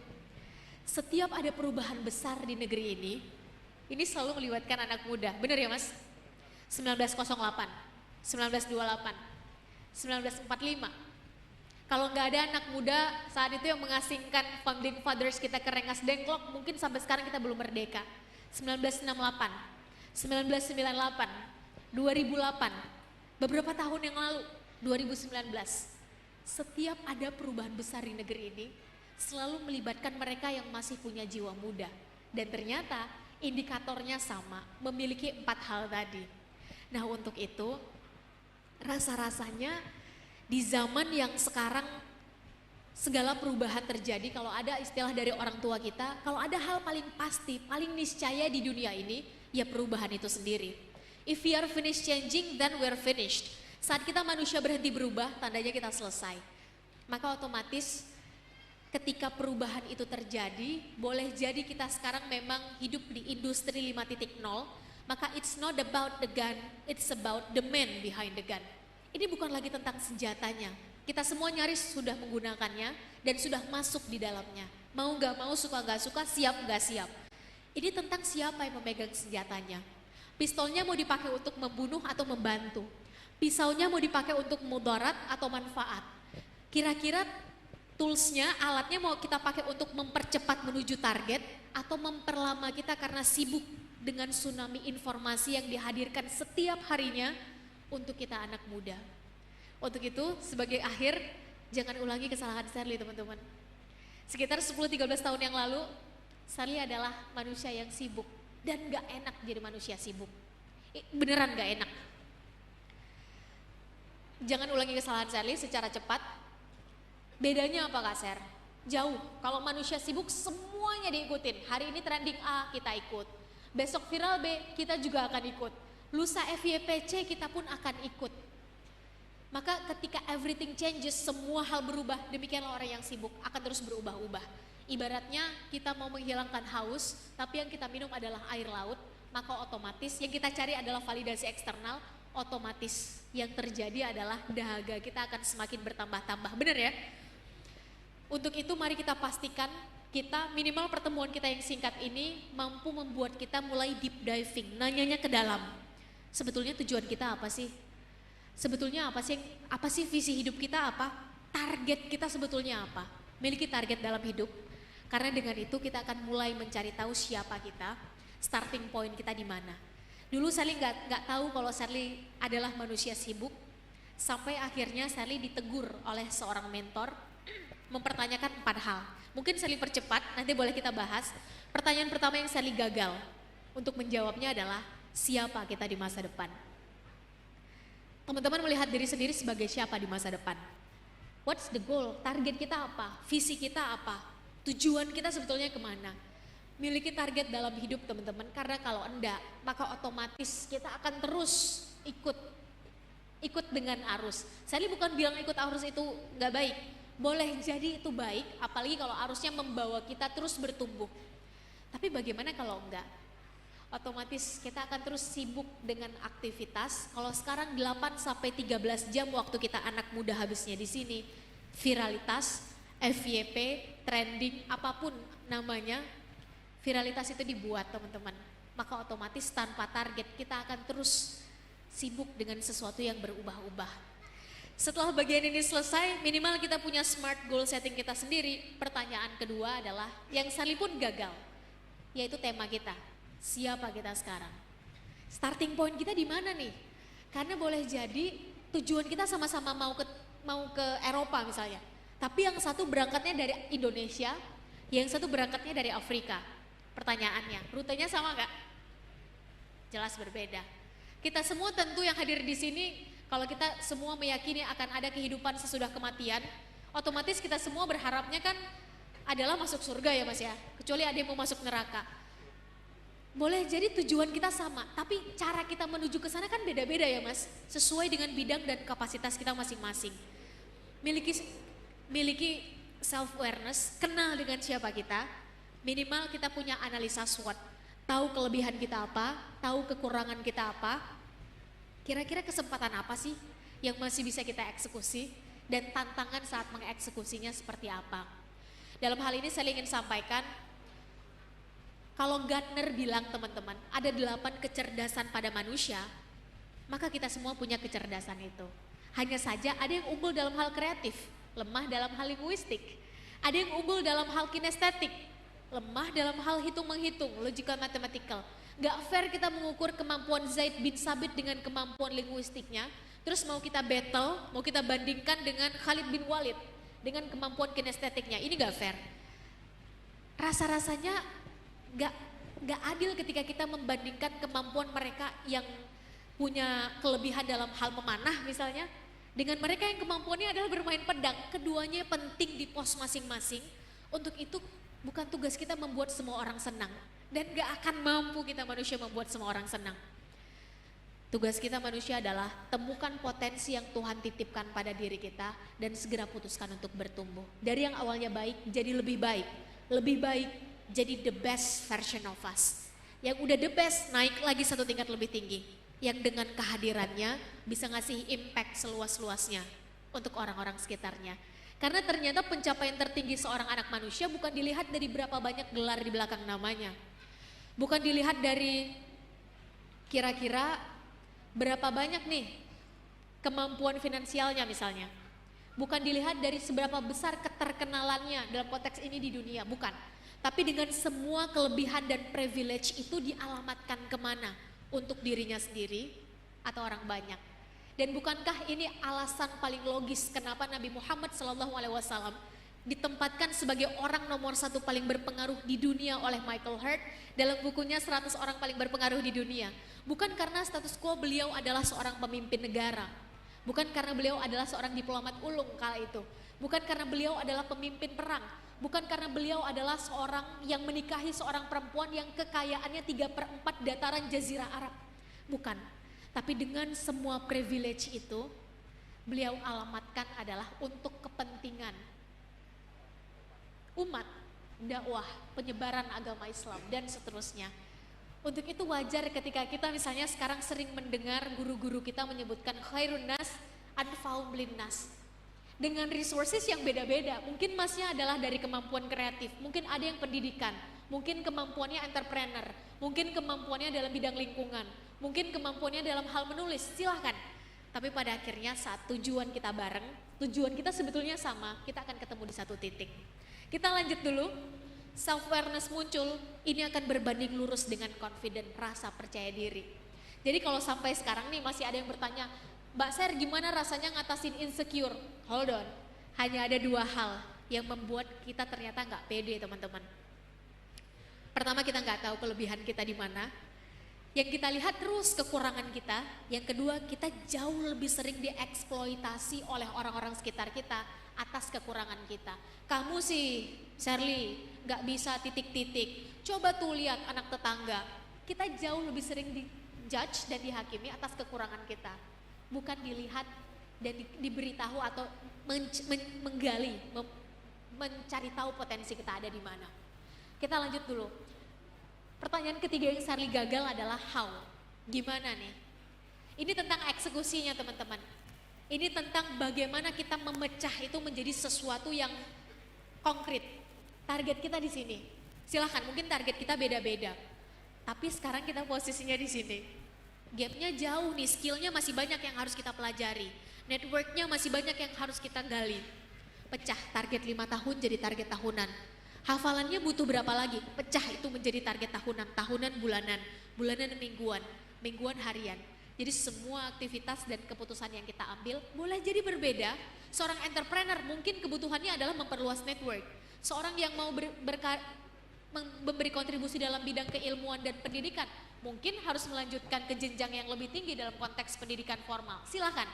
Setiap ada perubahan besar di negeri ini selalu melibatkan anak muda. Benar ya Mas? 1908, 1928, 1945. Kalau nggak ada anak muda saat itu yang mengasingkan founding fathers kita ke Rengas Dengklok, mungkin sampai sekarang kita belum merdeka. 1968, 1998, 2008, beberapa tahun yang lalu, 2019, setiap ada perubahan besar di negeri ini selalu melibatkan mereka yang masih punya jiwa muda. Dan ternyata indikatornya sama, memiliki 4 hal tadi. Nah untuk itu, rasa-rasanya di zaman yang sekarang segala perubahan terjadi, kalau ada istilah dari orang tua kita, kalau ada hal paling pasti, paling niscaya di dunia ini, ya perubahan itu sendiri. If we are finished changing, then we're finished. Saat kita manusia berhenti berubah, tandanya kita selesai. Maka otomatis ketika perubahan itu terjadi, boleh jadi kita sekarang memang hidup di industri 5.0, maka it's not about the gun, it's about the man behind the gun. Ini bukan lagi tentang senjatanya. Kita semua nyaris sudah menggunakannya dan sudah masuk di dalamnya. Mau gak mau, suka gak suka, siap gak siap. Ini tentang siapa yang memegang senjatanya. Pistolnya mau dipakai untuk membunuh atau membantu. Pisaunya mau dipakai untuk mudarat atau manfaat. Kira-kira toolsnya, alatnya mau kita pakai untuk mempercepat menuju target atau memperlama kita karena sibuk dengan tsunami informasi yang dihadirkan setiap harinya untuk kita anak muda. Untuk itu sebagai akhir, jangan ulangi kesalahan Sherly teman-teman. Sekitar 10-13 tahun yang lalu, Sherly adalah manusia yang sibuk dan gak enak jadi manusia sibuk. Beneran gak enak. Jangan ulangi kesalahan Sherly secara cepat. Bedanya apa Kak Ser? Jauh. Kalau manusia sibuk semuanya diikutin. Hari ini trending A kita ikut. Besok viral B kita juga akan ikut. Lusa FYPC kita pun akan ikut. Maka ketika everything changes, semua hal berubah. Demikianlah orang yang sibuk akan terus berubah-ubah. Ibaratnya kita mau menghilangkan haus, tapi yang kita minum adalah air laut. Maka otomatis yang kita cari adalah validasi eksternal. Otomatis yang terjadi adalah dahaga kita akan semakin bertambah-tambah. Benar ya? Untuk itu mari kita pastikan kita minimal pertemuan kita yang singkat ini mampu membuat kita mulai deep diving, nanyanya ke dalam. Sebetulnya tujuan kita apa sih? Sebetulnya apa sih visi hidup kita apa? Target kita sebetulnya apa? Miliki target dalam hidup. Karena dengan itu kita akan mulai mencari tahu siapa kita, starting point kita di mana. Dulu Sherly nggak tahu kalau Sherly adalah manusia sibuk, sampai akhirnya Sherly ditegur oleh seorang mentor mempertanyakan 4 hal. Mungkin Sherly percepat, nanti boleh kita bahas. Pertanyaan pertama yang Sherly gagal untuk menjawabnya adalah siapa kita di masa depan. Teman-teman melihat diri sendiri sebagai siapa di masa depan. What's the goal? Target kita apa? Visi kita apa? Tujuan kita sebetulnya kemana? Miliki target dalam hidup teman-teman, karena kalau enggak, maka otomatis kita akan terus ikut dengan arus. Sherly bukan bilang ikut arus itu nggak baik. Boleh jadi itu baik, apalagi kalau arusnya membawa kita terus bertumbuh. Tapi bagaimana kalau enggak? Otomatis kita akan terus sibuk dengan aktivitas. Kalau sekarang 8-13 jam waktu kita anak muda habisnya di sini, viralitas, FYP, trending, apapun namanya, viralitas itu dibuat teman-teman. Maka otomatis tanpa target kita akan terus sibuk dengan sesuatu yang berubah-ubah. Setelah bagian ini selesai, minimal kita punya smart goal setting kita sendiri. Pertanyaan kedua adalah yang Sherly pun gagal, yaitu tema kita. Siapa kita sekarang? Starting point kita di mana nih? Karena boleh jadi tujuan kita sama-sama mau ke Eropa misalnya. Tapi yang satu berangkatnya dari Indonesia, yang satu berangkatnya dari Afrika. Pertanyaannya, rutenya sama nggak? Jelas berbeda. Kita semua tentu yang hadir di sini, kalau kita semua meyakini akan ada kehidupan sesudah kematian, otomatis kita semua berharapnya kan adalah masuk surga ya Mas ya, kecuali ada yang mau masuk neraka. Boleh jadi tujuan kita sama, tapi cara kita menuju ke sana kan beda-beda ya Mas, sesuai dengan bidang dan kapasitas kita masing-masing. Miliki self-awareness, kenal dengan siapa kita, minimal kita punya analisa SWOT, tahu kelebihan kita apa, tahu kekurangan kita apa, kira-kira kesempatan apa sih yang masih bisa kita eksekusi dan tantangan saat mengeksekusinya seperti apa. Dalam hal ini saya ingin sampaikan, kalau Gartner bilang teman-teman ada 8 kecerdasan pada manusia, maka kita semua punya kecerdasan itu. Hanya saja ada yang unggul dalam hal kreatif, lemah dalam hal linguistik. Ada yang unggul dalam hal kinestetik, lemah dalam hal hitung-menghitung, logical mathematical. Gak fair kita mengukur kemampuan Zaid bin Sabit dengan kemampuan linguistiknya, terus mau kita battle, mau kita bandingkan dengan Khalid bin Walid dengan kemampuan kinestetiknya. Ini gak fair. Rasa-rasanya gak adil ketika kita membandingkan kemampuan mereka yang punya kelebihan dalam hal memanah misalnya, dengan mereka yang kemampuannya adalah bermain pedang. Keduanya penting di pos masing-masing. Untuk itu bukan tugas kita membuat semua orang senang. Dan gak akan mampu kita manusia membuat semua orang senang. Tugas kita manusia adalah temukan potensi yang Tuhan titipkan pada diri kita dan segera putuskan untuk bertumbuh. Dari yang awalnya baik jadi lebih baik. Lebih baik jadi the best version of us. Yang udah the best naik lagi satu tingkat lebih tinggi. Yang dengan kehadirannya bisa ngasih impact seluas-luasnya untuk orang-orang sekitarnya. Karena ternyata pencapaian tertinggi seorang anak manusia bukan dilihat dari berapa banyak gelar di belakang namanya. Bukan dilihat dari kira-kira berapa banyak nih kemampuan finansialnya misalnya. Bukan dilihat dari seberapa besar keterkenalannya dalam konteks ini di dunia, bukan. Tapi dengan semua kelebihan dan privilege itu dialamatkan kemana? Untuk dirinya sendiri atau orang banyak. Dan bukankah ini alasan paling logis kenapa Nabi Muhammad SAW ditempatkan sebagai orang nomor 1 paling berpengaruh di dunia oleh Michael Hart dalam bukunya 100 orang paling berpengaruh di dunia. Bukan karena status quo beliau adalah seorang pemimpin negara. Bukan karena beliau adalah seorang diplomat ulung kala itu. Bukan karena beliau adalah pemimpin perang. Bukan karena beliau adalah seorang yang menikahi seorang perempuan yang kekayaannya 3/4 dataran Jazirah Arab. Bukan. Tapi dengan semua privilege itu, beliau alamatkan adalah untuk kepentingan umat, dakwah, penyebaran agama Islam, dan seterusnya. Untuk itu wajar ketika kita misalnya sekarang sering mendengar guru-guru kita menyebutkan khairun nas anfa'um linnas. Dengan resources yang beda-beda, mungkin masnya adalah dari kemampuan kreatif, mungkin ada yang pendidikan, mungkin kemampuannya entrepreneur, mungkin kemampuannya dalam bidang lingkungan, mungkin kemampuannya dalam hal menulis, silahkan. Tapi pada akhirnya saat tujuan kita bareng, tujuan kita sebetulnya sama, kita akan ketemu di satu titik. Kita lanjut dulu, self-awareness muncul, ini akan berbanding lurus dengan confident, rasa percaya diri. Jadi kalau sampai sekarang nih masih ada yang bertanya, Mbak Ser gimana rasanya ngatasin insecure? Hold on, hanya ada 2 hal yang membuat kita ternyata nggak pede teman-teman. Pertama kita nggak tahu kelebihan kita di mana. Yang kita lihat terus kekurangan kita. Yang kedua kita jauh lebih sering dieksploitasi oleh orang-orang sekitar kita atas kekurangan kita. Kamu sih Sherly nggak bisa titik-titik. Coba tuh lihat anak tetangga. Kita jauh lebih sering dijudge dan dihakimi atas kekurangan kita. Bukan dilihat dan diberitahu atau menggali, mencari tahu potensi kita ada di mana. Kita lanjut dulu. Pertanyaan ketiga yang Sherly gagal adalah how. Gimana nih? Ini tentang eksekusinya teman-teman. Ini tentang bagaimana kita memecah itu menjadi sesuatu yang konkret. Target kita di sini. Silahkan, mungkin target kita beda-beda. Tapi sekarang kita posisinya di sini. Gapnya jauh nih, skillnya masih banyak yang harus kita pelajari. Networknya masih banyak yang harus kita gali. Pecah target 5 tahun jadi target tahunan. Hafalannya butuh berapa lagi? Pecah itu menjadi target tahunan, tahunan bulanan, bulanan mingguan, mingguan harian. Jadi semua aktivitas dan keputusan yang kita ambil boleh jadi berbeda. Seorang entrepreneur mungkin kebutuhannya adalah memperluas network. Seorang yang mau memberi kontribusi dalam bidang keilmuan dan pendidikan mungkin harus melanjutkan ke jenjang yang lebih tinggi dalam konteks pendidikan formal. Silakan.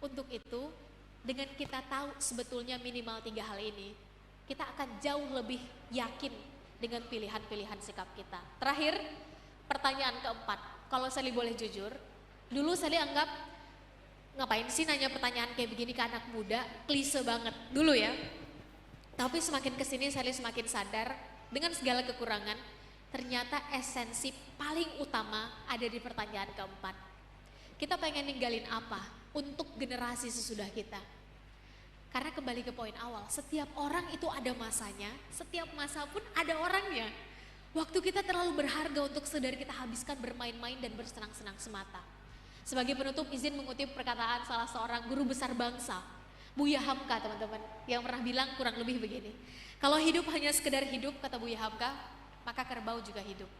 Untuk itu, dengan kita tahu sebetulnya minimal 3 hal ini, kita akan jauh lebih yakin dengan pilihan-pilihan sikap kita. Terakhir, pertanyaan keempat. Kalau Sally boleh jujur, dulu Sally anggap ngapain sih nanya pertanyaan kayak begini ke anak muda, klise banget dulu ya. Tapi semakin kesini Sally semakin sadar dengan segala kekurangan, ternyata esensi paling utama ada di pertanyaan keempat. Kita pengen ninggalin apa untuk generasi sesudah kita? Karena kembali ke poin awal, setiap orang itu ada masanya, setiap masa pun ada orangnya. Waktu kita terlalu berharga untuk sekedar kita habiskan bermain-main dan bersenang-senang semata. Sebagai penutup izin mengutip perkataan salah seorang guru besar bangsa, Buya Hamka teman-teman, yang pernah bilang kurang lebih begini. Kalau hidup hanya sekedar hidup, kata Buya Hamka, maka kerbau juga hidup.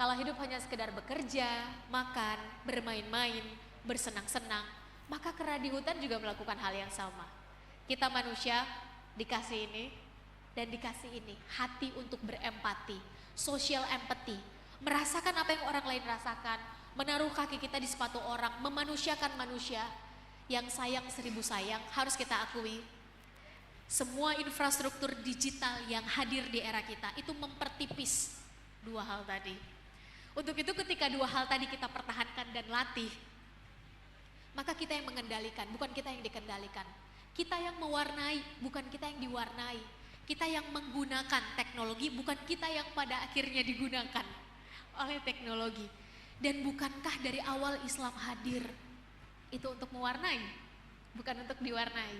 Kalau hidup hanya sekedar bekerja, makan, bermain-main, bersenang-senang, maka kera di hutan juga melakukan hal yang sama. Kita manusia dikasih ini dan dikasih ini, hati untuk berempati, social empathy, merasakan apa yang orang lain rasakan, menaruh kaki kita di sepatu orang, memanusiakan manusia yang sayang seribu sayang. Harus kita akui, semua infrastruktur digital yang hadir di era kita itu mempertipis dua hal tadi. Untuk itu ketika dua hal tadi kita pertahankan dan latih, maka kita yang mengendalikan, bukan kita yang dikendalikan. Kita yang mewarnai, bukan kita yang diwarnai. Kita yang menggunakan teknologi, bukan kita yang pada akhirnya digunakan oleh teknologi. Dan bukankah dari awal Islam hadir itu untuk mewarnai, bukan untuk diwarnai.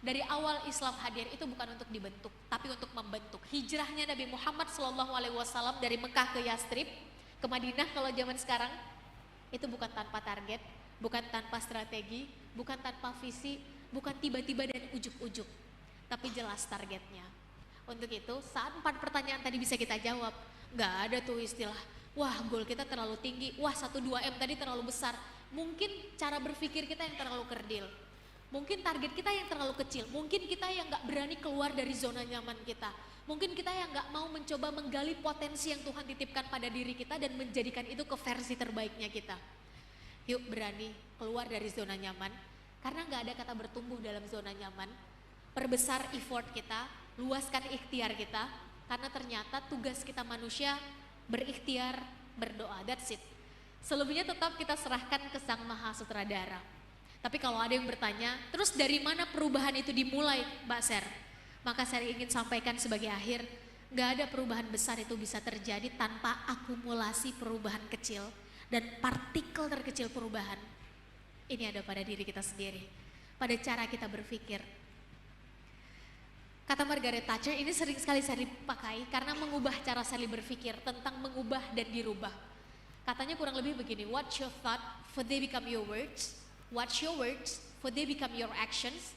Dari awal Islam hadir itu bukan untuk dibentuk, tapi untuk membentuk. Hijrahnya Nabi Muhammad SAW dari Mekah ke Yastrib, ke Madinah kalau zaman sekarang, itu bukan tanpa target, bukan tanpa strategi, bukan tanpa visi, bukan tiba-tiba dan ujuk-ujuk, tapi jelas targetnya. Untuk itu saat 4 pertanyaan tadi bisa kita jawab, nggak ada tuh istilah, wah goal kita terlalu tinggi, wah 1-2M tadi terlalu besar. Mungkin cara berpikir kita yang terlalu kerdil, mungkin target kita yang terlalu kecil, mungkin kita yang nggak berani keluar dari zona nyaman kita, mungkin kita yang nggak mau mencoba menggali potensi yang Tuhan titipkan pada diri kita dan menjadikan itu ke versi terbaiknya kita. Yuk berani keluar dari zona nyaman, karena nggak ada kata bertumbuh dalam zona nyaman. Perbesar effort kita, luaskan ikhtiar kita, karena ternyata tugas kita manusia berikhtiar, berdoa, that's it. Selebihnya tetap kita serahkan ke Sang Maha Sutradara. Tapi kalau ada yang bertanya, terus dari mana perubahan itu dimulai, Mbak Ser? Maka saya ingin sampaikan sebagai akhir, nggak ada perubahan besar itu bisa terjadi tanpa akumulasi perubahan kecil dan partikel terkecil perubahan. Ini ada pada diri kita sendiri, pada cara kita berpikir. Kata Margaret Thatcher ini sering sekali saya dipakai karena mengubah cara saya berpikir tentang mengubah dan dirubah. Katanya kurang lebih begini, what's your thought, for they become your words. What's your words, for they become your actions.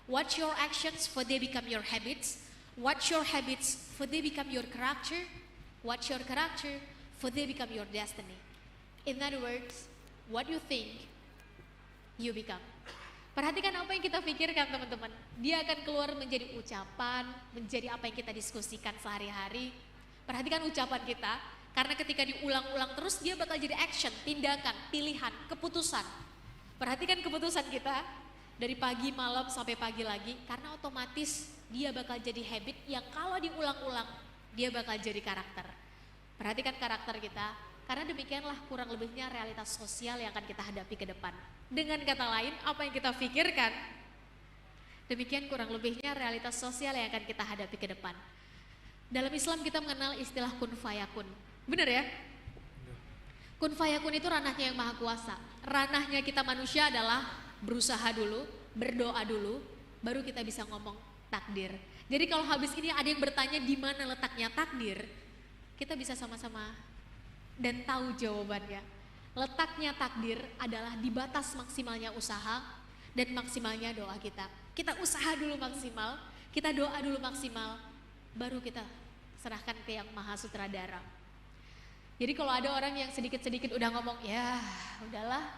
What's your actions, for they become your habits. What's your habits, for they become your character. What's your character, for they become your destiny. In other words, what you think, you become. Perhatikan apa yang kita pikirkan teman-teman. Dia akan keluar menjadi ucapan, menjadi apa yang kita diskusikan sehari-hari. Perhatikan ucapan kita, karena ketika diulang-ulang terus dia bakal jadi action, tindakan, pilihan, keputusan. Perhatikan keputusan kita dari pagi, malam sampai pagi lagi, karena otomatis dia bakal jadi habit yang kalau diulang-ulang dia bakal jadi karakter. Perhatikan karakter kita, karena demikianlah kurang lebihnya realitas sosial yang akan kita hadapi ke depan. Dengan kata lain, apa yang kita pikirkan, demikian kurang lebihnya realitas sosial yang akan kita hadapi ke depan. Dalam Islam kita mengenal istilah kun fayakun. Benar ya? Kun fayakun itu ranahnya yang maha kuasa. Ranahnya kita manusia adalah berusaha dulu, berdoa dulu, baru kita bisa ngomong takdir. Jadi kalau habis ini ada yang bertanya di mana letaknya takdir, kita bisa sama-sama dan tahu jawabannya. Letaknya takdir adalah di batas maksimalnya usaha dan maksimalnya doa kita. Kita usaha dulu maksimal, kita doa dulu maksimal, baru kita serahkan ke Yang Maha Sutradara. Jadi kalau ada orang yang sedikit-sedikit udah ngomong, ya udahlah,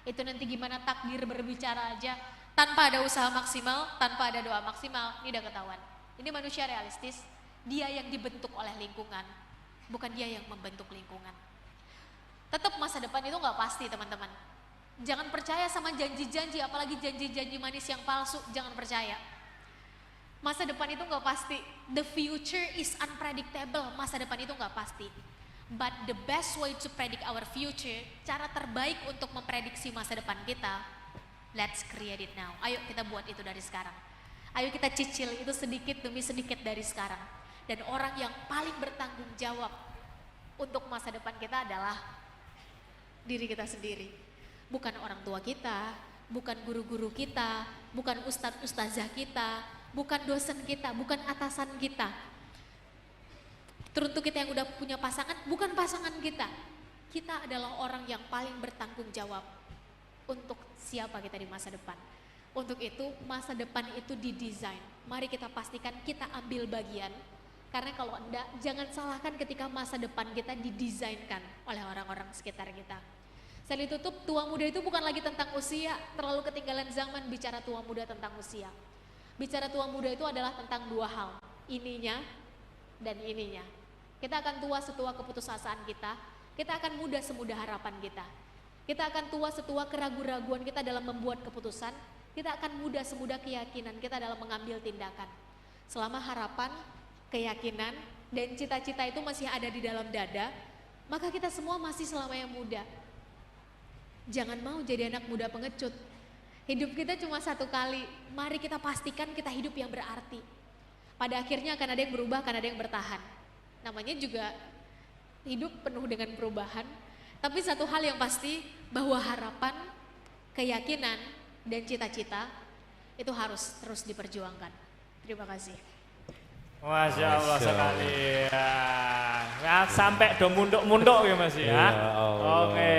itu nanti gimana takdir berbicara aja, tanpa ada usaha maksimal, tanpa ada doa maksimal, ini udah ketahuan. Ini manusia realistis, dia yang dibentuk oleh lingkungan, bukan dia yang membentuk lingkungan. Tetap masa depan itu nggak pasti teman-teman. Jangan percaya sama janji-janji, apalagi janji-janji manis yang palsu, jangan percaya. Masa depan itu nggak pasti. The future is unpredictable, masa depan itu nggak pasti. But the best way to predict our future, cara terbaik untuk memprediksi masa depan kita, let's create it now. Ayo kita buat itu dari sekarang. Ayo kita cicil itu sedikit demi sedikit dari sekarang. Dan orang yang paling bertanggung jawab untuk masa depan kita adalah diri kita sendiri. Bukan orang tua kita, bukan guru-guru kita, bukan ustadz-ustazah kita, bukan dosen kita, bukan atasan kita. Teruntuk kita yang udah punya pasangan, bukan pasangan kita. Kita adalah orang yang paling bertanggung jawab untuk siapa kita di masa depan. Untuk itu masa depan itu didesain. Mari kita pastikan kita ambil bagian, Karena kalau enggak, jangan salahkan ketika masa depan kita didesainkan oleh orang-orang sekitar kita. Saya ditutup, tua muda itu bukan lagi tentang usia, terlalu ketinggalan zaman bicara tua muda tentang usia. Bicara tua muda itu adalah tentang dua hal, ininya dan ininya. Kita akan tua setua keputusasaan kita akan muda semudah harapan kita. Kita akan tua setua keraguan-raguan kita dalam membuat keputusan, kita akan muda semudah keyakinan kita dalam mengambil tindakan. Selama harapan, keyakinan, dan cita-cita itu masih ada di dalam dada, maka kita semua masih selamanya muda. Jangan mau jadi anak muda pengecut. Hidup kita cuma satu kali, mari kita pastikan kita hidup yang berarti. Pada akhirnya akan ada yang berubah, akan ada yang bertahan. Namanya juga hidup penuh dengan perubahan, tapi satu hal yang pasti bahwa harapan, keyakinan, dan cita-cita itu harus terus diperjuangkan. Terima kasih. Masya Allah sekali ya. Sampai do munduk-munduk ya Mas ya. Oke.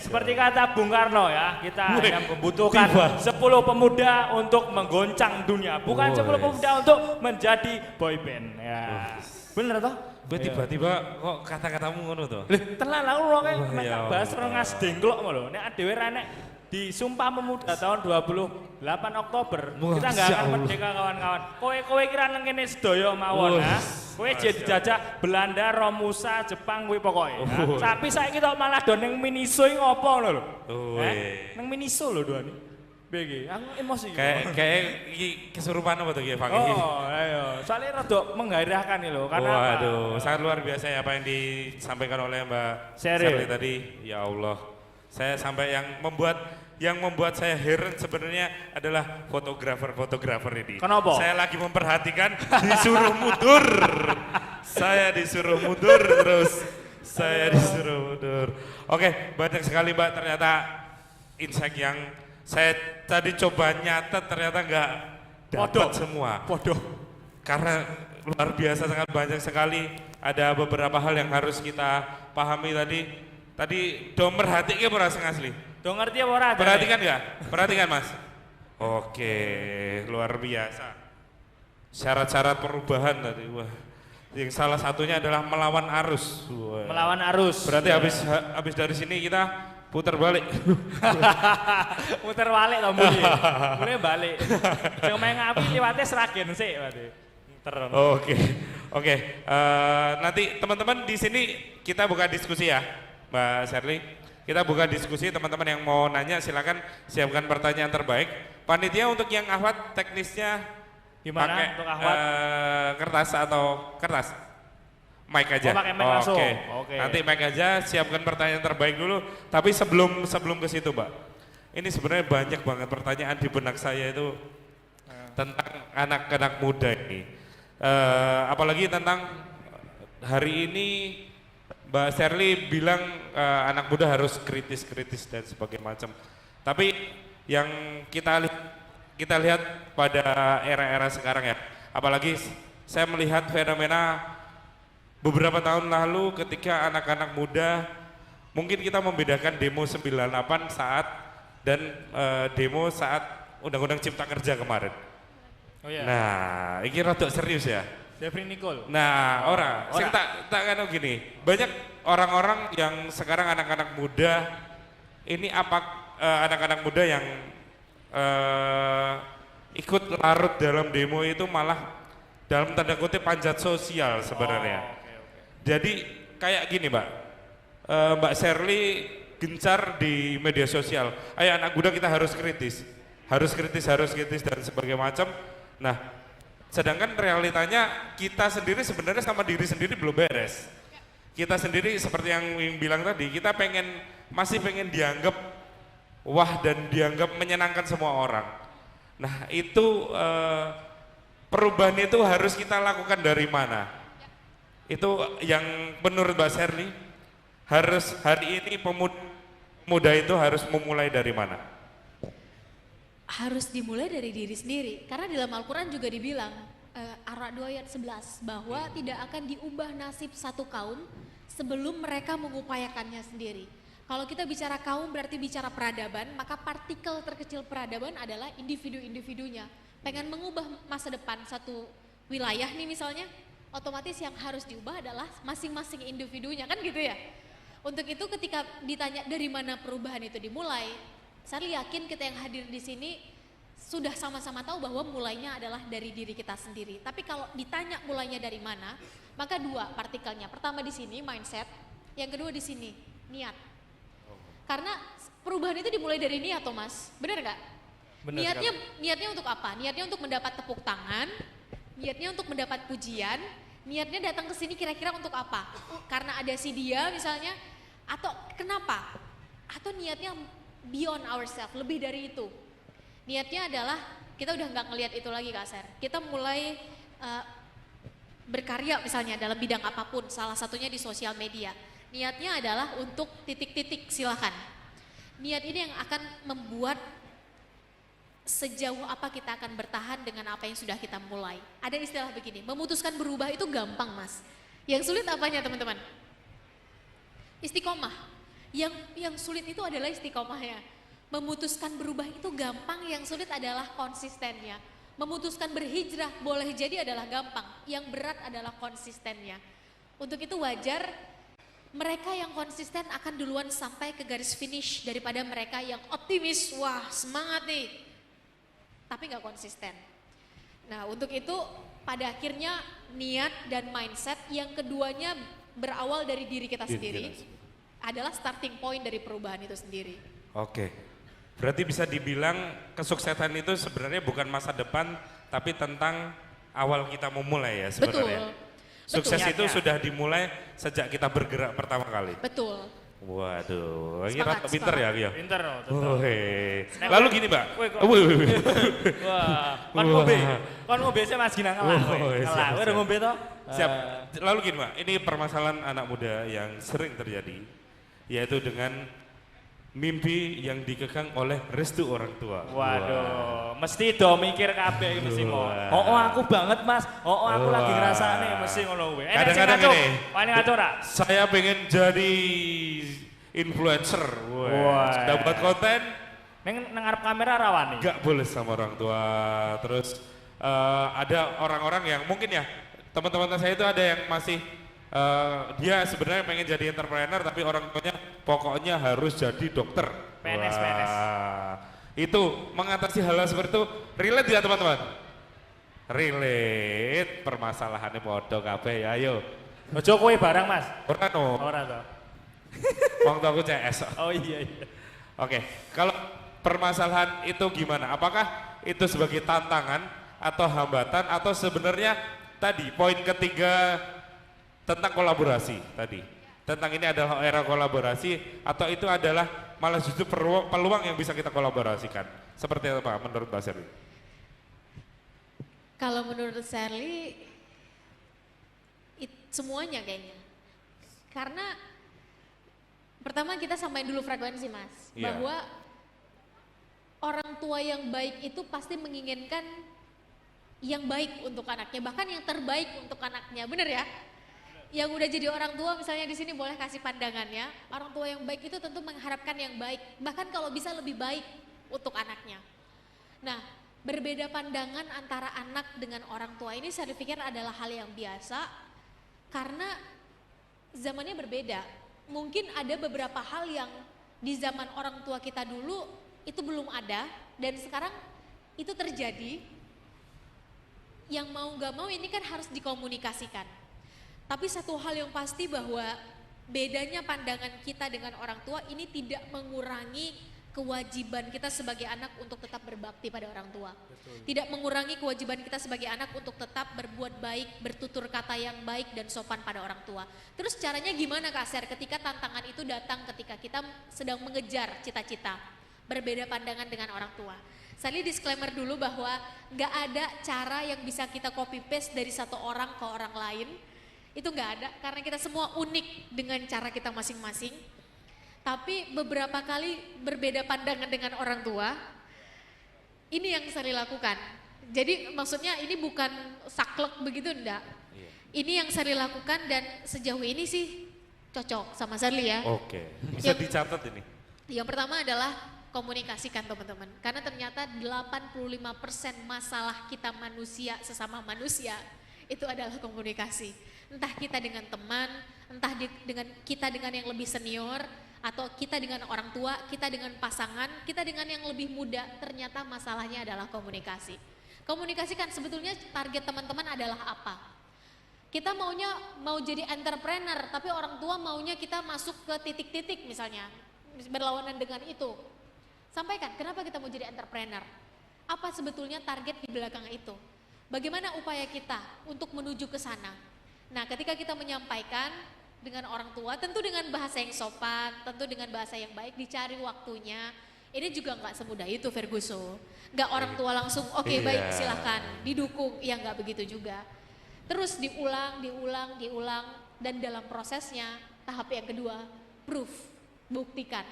Seperti kata Bung Karno ya, kita hanya membutuhkan 10 pemuda untuk menggoncang dunia, bukan 10 pemuda untuk menjadi boyband ya. Bener toh? Gue tiba-tiba kok kata-katamu ngono tuh. Tenan lah lo kayak bahas rengas dengklok ngono. Nek dhewe rene di Sumpah Pemuda tahun 28 Oktober kita nggak akan merdeka kawan-kawan. Kowe kira nang kene sedaya mawon ha. Kowe dijajah Belanda, Romusa, Jepang kuwi pokoke. Tapi saiki tok malah do ning Miniso ngopo ngono lho. Nang Miniso lho doane. Piye iki? Aku emosi. Kayak iki kesurupan apa tuh Pak? Oh, ayo. Soalnya rada menggairahkan nih lho karena waduh, sangat luar biasa ya apa yang disampaikan oleh Mbak Sherly tadi. Ya Allah. Saya sampai yang membuat saya heran sebenarnya adalah fotografer ini. Kenapa? Saya lagi memperhatikan disuruh mundur. Saya disuruh mundur terus. Saya disuruh mundur. Oke, banyak sekali Mbak ternyata insight yang saya tadi coba nyatet ternyata nggak dapat semua. Karena luar biasa sangat banyak sekali. Ada beberapa hal yang harus kita pahami tadi. Tadi do merhati ke ora sing asli? Do ngerti apa ora? Perhatikan enggak? Perhatikan Mas. Oke, luar biasa. Syarat-syarat perubahan tadi. Wah. Yang salah satunya adalah melawan arus. Wah. Melawan arus. Berarti habis dari sini kita putar balik. Putar balik to muli. Muli balik. Sing main ngapi liwate Sragen sik berarti. Oke. Nanti teman-teman di sini kita buka diskusi ya. Mbak Sherly, kita buka diskusi, teman-teman yang mau nanya silakan siapkan pertanyaan terbaik. Panitia untuk yang ahwat teknisnya gimana pakai untuk ahwat? Kertas atau kertas? Mic aja. Pakai mic langsung. Oke. Nanti mic aja, siapkan pertanyaan terbaik dulu. Tapi sebelum ke situ, Mbak. Ini sebenarnya banyak banget pertanyaan di benak saya itu tentang anak-anak muda ini. Apalagi tentang hari ini Mbak Sherly bilang anak muda harus kritis dan sebagainya macam. Tapi yang kita lihat pada era-era sekarang ya, apalagi saya melihat fenomena beberapa tahun lalu ketika anak-anak muda, mungkin kita membedakan demo 98 saat dan demo saat Undang-Undang Cipta Kerja kemarin. Oh iya. Nah, ini rada serius ya. Jeffrey Nicole. Nah, saya tak kan gini. Banyak orang-orang yang sekarang anak-anak muda ini anak-anak muda yang ikut larut dalam demo itu malah dalam tanda kutip panjat sosial sebenarnya. Jadi kayak gini Mbak, Mbak Sherly gencar di media sosial. Ayo anak muda kita harus kritis dan sebagainya macam. Nah, sedangkan realitanya kita sendiri sebenarnya sama diri sendiri belum beres. Kita sendiri seperti yang bilang tadi, kita masih pengen dianggap wah dan dianggap menyenangkan semua orang. Nah itu perubahan itu harus kita lakukan dari mana? Itu yang menurut Mbak Sherly harus hari ini pemuda itu harus memulai dari mana? Harus dimulai dari diri sendiri, karena dalam Al-Quran juga dibilang Ar-Ra'd ayat 11 bahwa tidak akan diubah nasib satu kaum sebelum mereka mengupayakannya sendiri. Kalau kita bicara kaum berarti bicara peradaban, maka partikel terkecil peradaban adalah individu-individunya. Pengen mengubah masa depan satu wilayah nih misalnya, otomatis yang harus diubah adalah masing-masing individunya, kan gitu ya. Untuk itu ketika ditanya dari mana perubahan itu dimulai, saya yakin kita yang hadir di sini sudah sama-sama tahu bahwa mulainya adalah dari diri kita sendiri. Tapi kalau ditanya mulainya dari mana, maka dua partikelnya. Pertama di sini mindset, yang kedua di sini niat. Karena perubahan itu dimulai dari niat, Thomas. Benar nggak? Niatnya untuk apa? Niatnya untuk mendapat tepuk tangan, niatnya untuk mendapat pujian, niatnya datang ke sini kira-kira untuk apa? Karena ada si dia misalnya, atau kenapa? Atau niatnya beyond ourselves, lebih dari itu. Niatnya adalah kita udah nggak ngelihat itu lagi Kak Ser. Kita mulai berkarya misalnya dalam bidang apapun, salah satunya di sosial media. Niatnya adalah untuk titik-titik, silakan. Niat ini yang akan membuat sejauh apa kita akan bertahan dengan apa yang sudah kita mulai. Ada istilah begini, memutuskan berubah itu gampang Mas. Yang sulit apanya teman-teman? Istiqomah. Yang sulit itu adalah istiqomahnya. Memutuskan berubah itu gampang, yang sulit adalah konsistennya. Memutuskan berhijrah boleh jadi adalah gampang, yang berat adalah konsistennya. Untuk itu wajar mereka yang konsisten akan duluan sampai ke garis finish daripada mereka yang optimis, wah semangat nih, tapi nggak konsisten. Nah untuk itu pada akhirnya niat dan mindset yang keduanya berawal dari diri kita sendiri adalah starting point dari perubahan itu sendiri. Oke. Berarti bisa dibilang kesuksesan itu sebenarnya bukan masa depan, tapi tentang awal kita memulai ya sebenarnya. Betul. Sukses Betul. itu sudah dimulai sejak kita bergerak pertama kali. Betul. Waduh, ini Semangat, rata pinter ya Kia? Pinter loh. Lalu gini Mbak. Wah, kon ngombe sih Mas Ginang kalah. Kalah, udah ngombe toh? Siap. Lalu gini Mbak, ini permasalahan anak muda yang sering terjadi, yaitu dengan mimpi yang dikekang oleh restu orang tua. Waduh, mesti do mikir kabeh iki mesti mau. Oh, aku banget Mas. Oh, aku lagi ngrasane mesti ngono kuwi. Kadang-kadang ini, Wani ngaco ra? saya pengen jadi influencer. Wah. Sudah buat konten, Neng ngarep kamera ra wani. nggak boleh sama orang tua. Terus ada orang-orang yang mungkin ya, teman-teman saya itu ada yang masih dia sebenarnya pengen jadi entrepreneur tapi orang tuanya pokoknya harus jadi dokter. PNS. Itu mengatasi hal seperti itu relate ya teman-teman? Relate, permasalahannya podo kabeh ya ayo. Ojo kowe barang Mas. Ora no. Ora toh. Wong tuaku CS. Oh iya. Oke, kalau permasalahan itu gimana? Apakah itu sebagai tantangan atau hambatan atau sebenarnya tadi poin ketiga tentang kolaborasi tadi, tentang ini adalah era kolaborasi atau itu adalah malah justru peluang yang bisa kita kolaborasikan, seperti apa menurut Mbak Sherly? Kalau menurut Sherly, semuanya kayaknya. Karena pertama kita samain dulu frekuensi Mas, bahwa orang tua yang baik itu pasti menginginkan yang baik untuk anaknya, bahkan yang terbaik untuk anaknya, bener ya? Yang udah jadi orang tua misalnya di sini boleh kasih pandangannya. Orang tua yang baik itu tentu mengharapkan yang baik, bahkan kalau bisa lebih baik untuk anaknya. Nah, berbeda pandangan antara anak dengan orang tua ini saya pikir adalah hal yang biasa karena zamannya berbeda. Mungkin ada beberapa hal yang di zaman orang tua kita dulu itu belum ada dan sekarang itu terjadi. Yang mau gak mau ini kan harus dikomunikasikan. Tapi satu hal yang pasti bahwa bedanya pandangan kita dengan orang tua ini tidak mengurangi kewajiban kita sebagai anak untuk tetap berbakti pada orang tua. Betul. Tidak mengurangi kewajiban kita sebagai anak untuk tetap berbuat baik, bertutur kata yang baik dan sopan pada orang tua. Terus caranya gimana Kak Ser ketika tantangan itu datang ketika kita sedang mengejar cita-cita? Berbeda pandangan dengan orang tua. Saya disclaimer dulu bahwa gak ada cara yang bisa kita copy paste dari satu orang ke orang lain. Itu nggak ada karena kita semua unik dengan cara kita masing-masing. Tapi beberapa kali berbeda pandangan dengan orang tua, ini yang saya lakukan. Jadi maksudnya ini bukan saklek begitu enggak. Ini yang saya lakukan dan sejauh ini sih cocok sama Sherly ya. Oke, bisa dicatat ini. Yang pertama adalah komunikasikan teman-teman. Karena ternyata 85% masalah kita manusia sesama manusia itu adalah komunikasi. Entah kita dengan teman, entah dengan kita dengan yang lebih senior, atau kita dengan orang tua, kita dengan pasangan, kita dengan yang lebih muda, ternyata masalahnya adalah komunikasi. Komunikasi kan sebetulnya target teman-teman adalah apa? Kita maunya mau jadi entrepreneur, tapi orang tua maunya kita masuk ke titik-titik misalnya, berlawanan dengan itu. Sampaikan, kenapa kita mau jadi entrepreneur? Apa sebetulnya target di belakang itu? Bagaimana upaya kita untuk menuju ke sana? Nah, ketika kita menyampaikan dengan orang tua, tentu dengan bahasa yang sopan, tentu dengan bahasa yang baik, dicari waktunya. Ini juga nggak semudah itu, Ferguson. Nggak orang tua langsung, oke, baik silahkan, didukung. Ya nggak begitu juga. Terus diulang, dan dalam prosesnya, tahap yang kedua, proof, buktikan.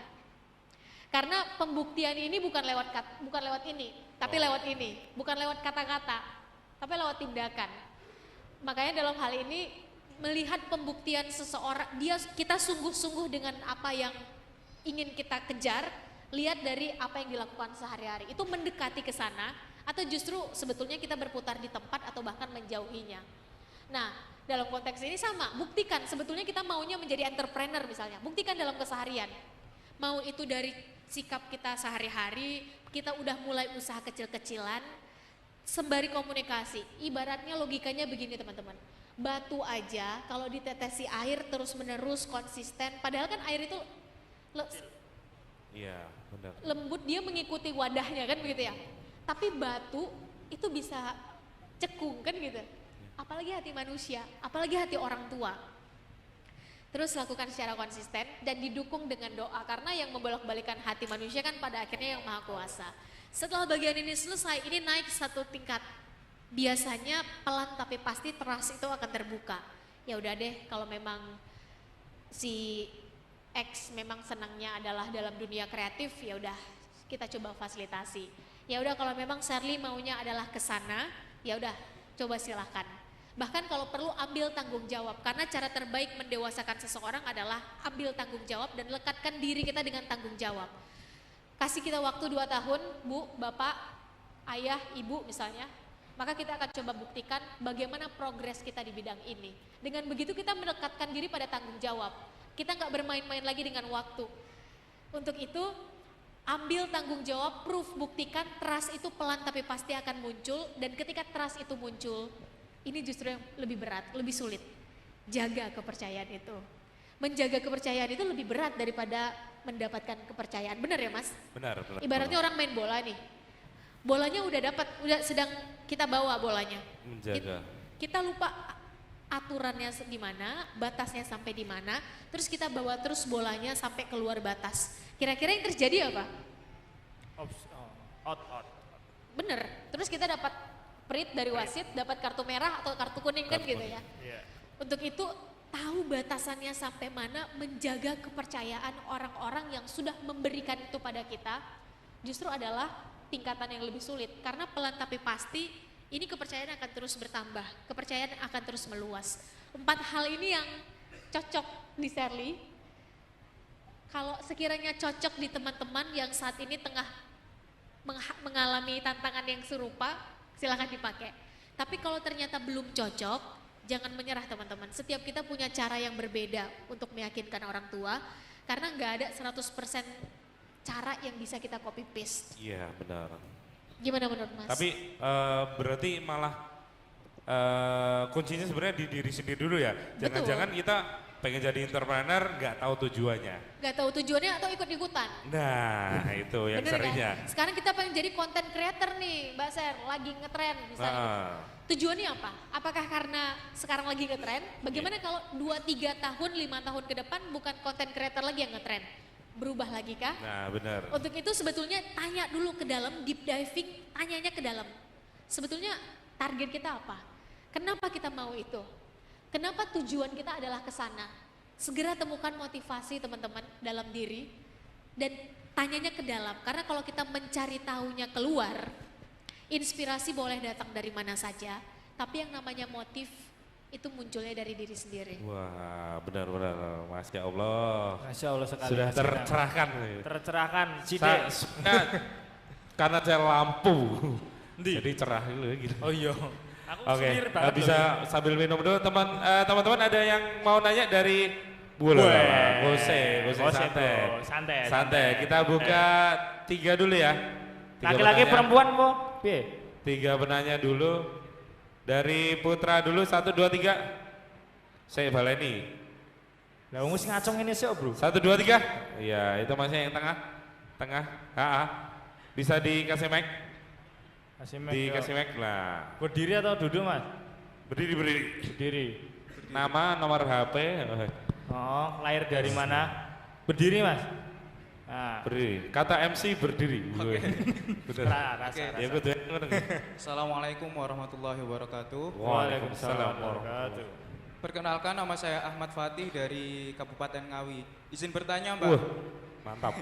Karena pembuktian ini bukan lewat ini, tapi lewat ini, bukan lewat kata-kata, tapi lewat tindakan. Makanya dalam hal ini melihat pembuktian seseorang, kita sungguh-sungguh dengan apa yang ingin kita kejar, lihat dari apa yang dilakukan sehari-hari. Itu mendekati ke sana atau justru sebetulnya kita berputar di tempat atau bahkan menjauhinya. Nah, dalam konteks ini sama, buktikan sebetulnya kita maunya menjadi entrepreneur misalnya, buktikan dalam keseharian. Mau itu dari sikap kita sehari-hari, kita udah mulai usaha kecil-kecilan, sembari komunikasi. Ibaratnya logikanya begini teman-teman, batu aja kalau ditetesi air terus-menerus konsisten, padahal kan air itu Iya, benar. lembut, dia mengikuti wadahnya kan begitu ya. Tapi batu itu bisa cekung kan gitu. Apalagi hati manusia, apalagi hati orang tua. Terus lakukan secara konsisten dan didukung dengan doa, karena yang membolak-balikan hati manusia kan pada akhirnya yang Maha Kuasa. Setelah bagian ini selesai, ini naik satu tingkat. Biasanya pelan tapi pasti trust itu akan terbuka. Ya udah deh, kalau memang si X memang senangnya adalah dalam dunia kreatif, ya udah kita coba fasilitasi. Ya udah kalau memang Sherly maunya adalah ke sana, ya udah coba silakan. Bahkan kalau perlu ambil tanggung jawab, karena cara terbaik mendewasakan seseorang adalah ambil tanggung jawab dan lekatkan diri kita dengan tanggung jawab. Kasih kita waktu 2 tahun, Bu, Bapak, Ayah, Ibu misalnya, maka kita akan coba buktikan bagaimana progres kita di bidang ini. Dengan begitu kita melekatkan diri pada tanggung jawab. Kita nggak bermain-main lagi dengan waktu. Untuk itu, ambil tanggung jawab, proof, buktikan, trust itu pelan tapi pasti akan muncul, dan ketika trust itu muncul, ini justru yang lebih berat, lebih sulit. Jaga kepercayaan itu. Menjaga kepercayaan itu lebih berat daripada mendapatkan kepercayaan. Benar ya Mas? Benar. Ibaratnya orang main bola nih. Bolanya udah dapat, udah sedang kita bawa bolanya. Menjaga. Kita lupa aturannya di mana, batasnya sampai di mana, terus kita bawa terus bolanya sampai keluar batas. Kira-kira yang terjadi apa? Out. Bener, terus kita dapat prit dari wasit, dapat kartu merah atau kartu kuning kan gitu ya. Iya. Untuk itu tahu batasannya sampai mana, menjaga kepercayaan orang-orang yang sudah memberikan itu pada kita, justru adalah tingkatan yang lebih sulit. Karena pelan tapi pasti, ini kepercayaan akan terus bertambah, kepercayaan akan terus meluas. 4 hal ini yang cocok di Sherly. Kalau sekiranya cocok di teman-teman yang saat ini tengah mengalami tantangan yang serupa, silakan dipakai. Tapi kalau ternyata belum cocok, jangan menyerah teman-teman. Setiap kita punya cara yang berbeda untuk meyakinkan orang tua, karena nggak ada 100% cara yang bisa kita copy paste. Iya, benar. Gimana menurut Mas? Tapi berarti malah kuncinya sebenarnya di diri sendiri dulu ya. Jangan-jangan kita pengen jadi entrepreneur nggak tahu tujuannya. Nggak tahu tujuannya atau ikut-ikutan. Nah itu yang Bener seringnya. kan? Sekarang kita pengen jadi content creator nih Mbak Ser, lagi ngetren misalnya. Tujuannya apa? Apakah karena sekarang lagi ngetren? Bagaimana kalau 2-3 tahun, 5 tahun ke depan bukan content creator lagi yang ngetren? Berubah lagi kah? Nah benar. Untuk itu sebetulnya tanya dulu ke dalam, deep diving, tanyanya ke dalam. Sebetulnya target kita apa? Kenapa kita mau itu? Kenapa tujuan kita adalah ke sana? Segera temukan motivasi teman-teman dalam diri dan tanyanya ke dalam. Karena kalau kita mencari tahunya keluar, inspirasi boleh datang dari mana saja, tapi yang namanya motif itu munculnya dari diri sendiri. Wah benar-benar, Masya Allah. Masya Allah sekali. Sudah tercerahkan. Tercerahkan, Cide. Karena saya lampu, jadi cerah dulu gitu. Oh iya. Aku Oke, sendiri banget bisa loh. sambil minum dulu teman-teman ada yang mau nanya dari Gose, Gose, santai. bro. Santai. Santai. Kita buka 3 dulu ya. 3 Laki-laki penanya. perempuan kok. Piye? 3 penanya dulu. Dari Putra dulu 1 2 3. Saya baleni. Lah wong wis ngacung ini sih, Bro. 1 2 3. Iya, itu masih yang tengah. Tengah. Bisa dikasih mic. Kasih mic. Dikasih mic lah. Berdiri atau duduk, Mas? Berdiri. Berdiri. Nama, nomor HP. Oh, lahir dari mana? Berdiri, Mas. Nah, Berdiri. Kata MC berdiri. Bener. rasa. Ya betul. Assalamualaikum warahmatullahi wabarakatuh. Waalaikumsalam warahmatullahi. Perkenalkan, nama saya Ahmad Fatih dari Kabupaten Ngawi. Izin bertanya, Mbak. Wah, mantap.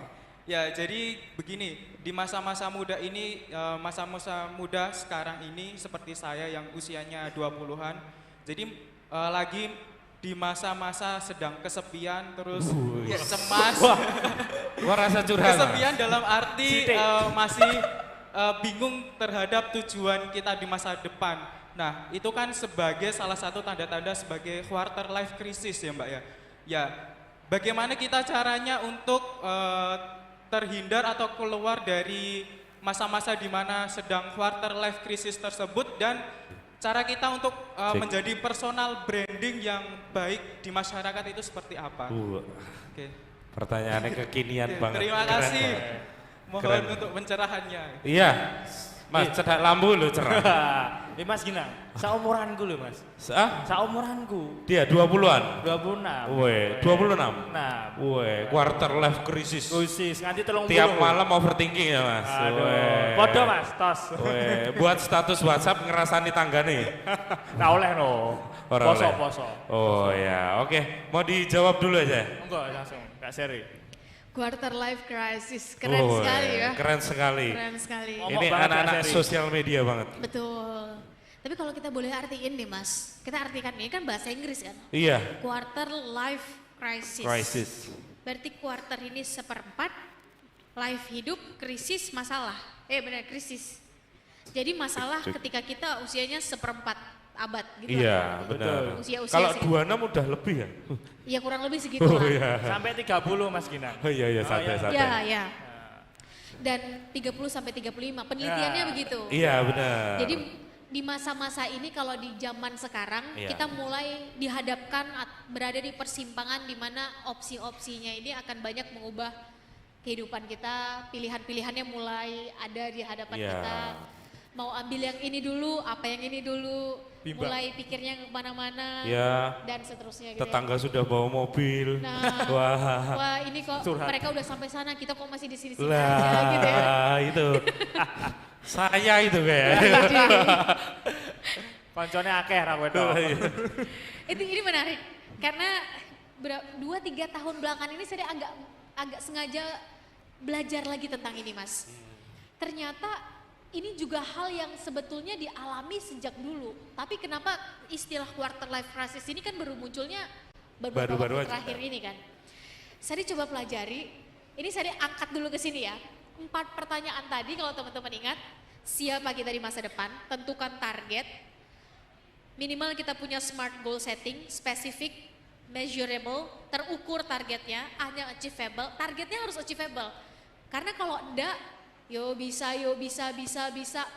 Ya, jadi begini, di masa-masa muda ini, masa-masa muda sekarang ini seperti saya yang usianya 20-an. Jadi lagi di masa-masa sedang kesepian, terus cemas. Wah, rasa curhat. Kesepian dalam arti Siti. masih bingung terhadap tujuan kita di masa depan. Nah, itu kan sebagai salah satu tanda-tanda sebagai quarter life crisis ya, Mbak ya. Ya, bagaimana kita caranya untuk terhindar atau keluar dari masa-masa di mana sedang quarter life crisis tersebut, dan cara kita untuk menjadi personal branding yang baik di masyarakat itu seperti apa? Oke. Pertanyaannya kekinian Oke, banget. terima Keren kasih. banget. Mohon Keren. untuk pencerahannya. Iya, Mas cedak lambu lo cerah. Mas Ginang, saumuranku lho, Mas. Saumuranku. Dia 20-an. 26. Weh, 26. Nah, Weh, quarter life crisis. khusus nganti 30. Tiap malam overthinking ya, Mas. Aduh. Weh. Podo, Mas, tos. Weh, buat status WhatsApp ngerasani tanggane. Nah, oleh no. Ora Poso, oleh. poso. Oh ya, oke. Mau dijawab dulu aja. Enggak, langsung. Enggak seri. Quarter life crisis, keren sekali ya. Keren sekali. Keren sekali. Ngomong Ini banget anak-anak ya, Seri. sosial media banget. Betul. Tapi kalau kita boleh artiin nih Mas, kita artikan ini kan bahasa Inggris kan. Iya, Quarter life crisis. crisis. Berarti quarter ini seperempat, life hidup, krisis masalah. Benar, krisis. Jadi masalah ketika kita usianya seperempat abad gitu. Iya, kan. benar. Usia-usia Kalau segitu. 26 udah lebih ya? Ya kurang lebih segitu Oh lah. iya. Sampai 30, Mas Ginang. Oh iya, santai. Ya, ya. Dan 30 sampai 35, penelitiannya Ya. begitu. Iya, benar. Jadi di masa-masa ini kalau di zaman sekarang Iya. kita mulai dihadapkan berada di persimpangan di mana opsi-opsinya ini akan banyak mengubah kehidupan kita, pilihan-pilihannya mulai ada di hadapan Iya. kita. Mau ambil yang ini dulu, apa yang ini dulu, Bimbang. mulai pikirnya kemana-mana Iya. dan seterusnya gitu. Tetangga sudah bawa mobil. Nah, Wah. wah ini kok Curhat. mereka udah sampai sana, kita kok masih di sini-sini aja gitu ya. Lah, itu. Saya itu kayak. Koncone akeh ra kowe tok. Ini menarik karena 2-3 tahun belakangan ini saya agak sengaja belajar lagi tentang ini Mas. Ternyata ini juga hal yang sebetulnya dialami sejak dulu. Tapi kenapa istilah quarter life crisis ini kan baru munculnya beberapa Baru-baru waktu aja. terakhir ini kan. Saya coba pelajari, ini saya angkat dulu ke sini ya. 4 pertanyaan tadi kalau teman-teman ingat, siapa kita di masa depan, tentukan target, minimal kita punya smart goal setting, spesifik, measurable, terukur targetnya, hanya achievable, targetnya harus achievable. Karena kalau enggak, yo bisa,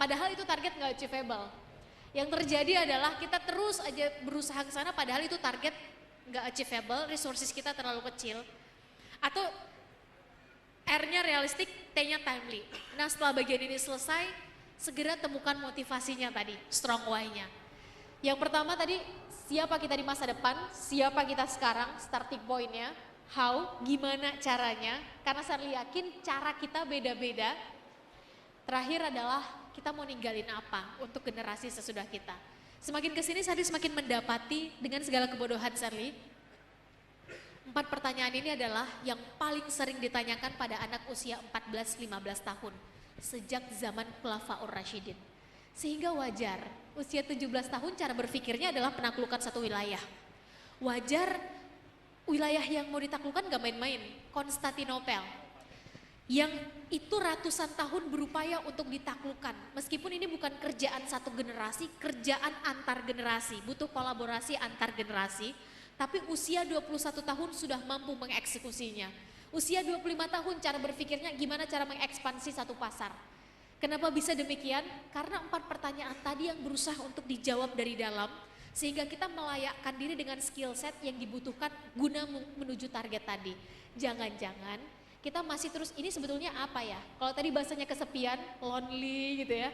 padahal itu target nggak achievable. Yang terjadi adalah kita terus aja berusaha ke sana padahal itu target nggak achievable, resources kita terlalu kecil. Atau R-nya realistik, T-nya timely. Nah setelah bagian ini selesai, segera temukan motivasinya tadi, strong why-nya. Yang pertama tadi, siapa kita di masa depan, siapa kita sekarang, starting point-nya, how, gimana caranya, karena saya yakin cara kita beda-beda. Terakhir adalah kita mau ninggalin apa untuk generasi sesudah kita. Semakin kesini Sarli semakin mendapati dengan segala kebodohan Sarli, 4 pertanyaan ini adalah yang paling sering ditanyakan pada anak usia 14-15 tahun sejak zaman Khulafaur Rasyidin. Sehingga wajar, usia 17 tahun cara berpikirnya adalah penaklukan satu wilayah. Wajar wilayah yang mau ditaklukkan gak main-main, Konstantinopel. yang itu ratusan tahun berupaya untuk ditaklukkan. Meskipun ini bukan kerjaan satu generasi, kerjaan antar generasi, butuh kolaborasi antar generasi, tapi usia 21 tahun sudah mampu mengeksekusinya. Usia 25 tahun cara berpikirnya gimana cara mengekspansi satu pasar. Kenapa bisa demikian? Karena 4 pertanyaan tadi yang berusaha untuk dijawab dari dalam, sehingga kita melayakkan diri dengan skill set yang dibutuhkan guna menuju target tadi. Jangan-jangan kita masih terus, ini sebetulnya apa ya? Kalau tadi bahasanya kesepian, lonely gitu ya.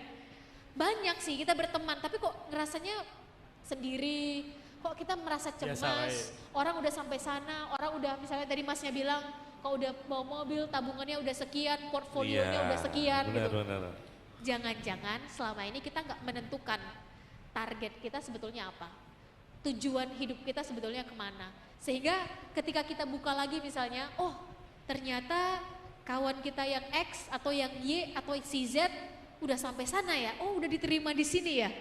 Banyak sih kita berteman, tapi kok ngerasanya sendiri, kok kita merasa cemas, orang udah sampai sana, orang udah misalnya tadi masnya bilang, kok udah bawa mobil, tabungannya udah sekian, portfolionya udah sekian gitu. Jangan-jangan selama ini kita nggak menentukan target kita sebetulnya apa, tujuan hidup kita sebetulnya kemana. Sehingga ketika kita buka lagi misalnya, oh ternyata kawan kita yang X atau yang Y atau si Z udah sampai sana ya, oh udah diterima di sini ya.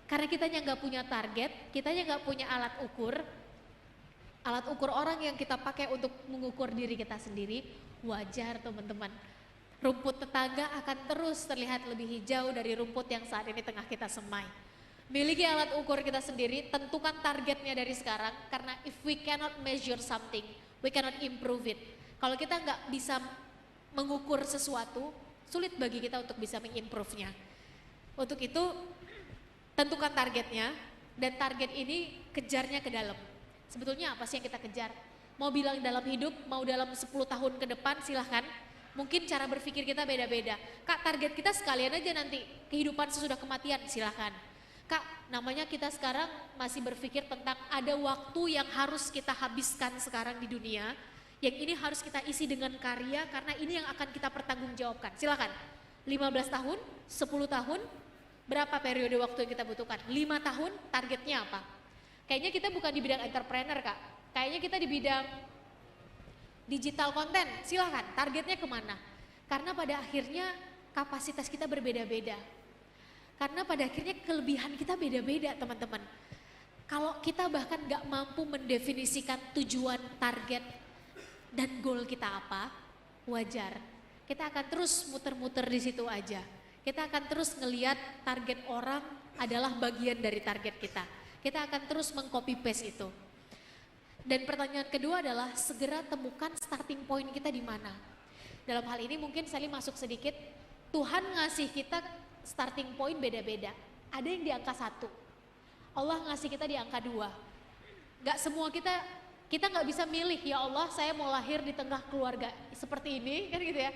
Karena kitanya nggak punya target, kitanya nggak punya alat ukur orang yang kita pakai untuk mengukur diri kita sendiri, wajar teman-teman. Rumput tetangga akan terus terlihat lebih hijau dari rumput yang saat ini tengah kita semai. Miliki alat ukur kita sendiri, tentukan targetnya dari sekarang, karena if we cannot measure something, we cannot improve it. Kalau kita nggak bisa mengukur sesuatu, sulit bagi kita untuk bisa mengimprove-nya. Untuk itu, tentukan targetnya, dan target ini kejarnya ke dalam. Sebetulnya apa sih yang kita kejar? Mau bilang dalam hidup, mau dalam 10 tahun ke depan, silahkan. Mungkin cara berpikir kita beda-beda. Kak, target kita sekalian aja nanti, kehidupan sesudah kematian, silahkan. Kak, namanya kita sekarang masih berpikir tentang ada waktu yang harus kita habiskan sekarang di dunia, yang ini harus kita isi dengan karya karena ini yang akan kita pertanggungjawabkan. Silakan. 15 tahun, 10 tahun, berapa periode waktu yang kita butuhkan? 5 tahun, targetnya apa? Kayaknya kita bukan di bidang entrepreneur, Kak. Kayaknya kita di bidang digital content. Silakan, targetnya kemana? Karena pada akhirnya kapasitas kita berbeda-beda. Karena pada akhirnya kelebihan kita beda-beda, teman-teman. Kalau kita bahkan gak mampu mendefinisikan tujuan, target, dan goal kita apa, wajar. Kita akan terus muter-muter di situ aja. Kita akan terus ngeliat target orang adalah bagian dari target kita. Kita akan terus meng-copy paste itu. Dan pertanyaan kedua adalah segera temukan starting point kita di mana. Dalam hal ini mungkin saya masuk sedikit, Tuhan ngasih kita starting point beda-beda. Ada yang di angka 1, Allah ngasih kita di angka 2. Gak semua kita nggak bisa milih, ya Allah saya mau lahir di tengah keluarga seperti ini, kan gitu ya.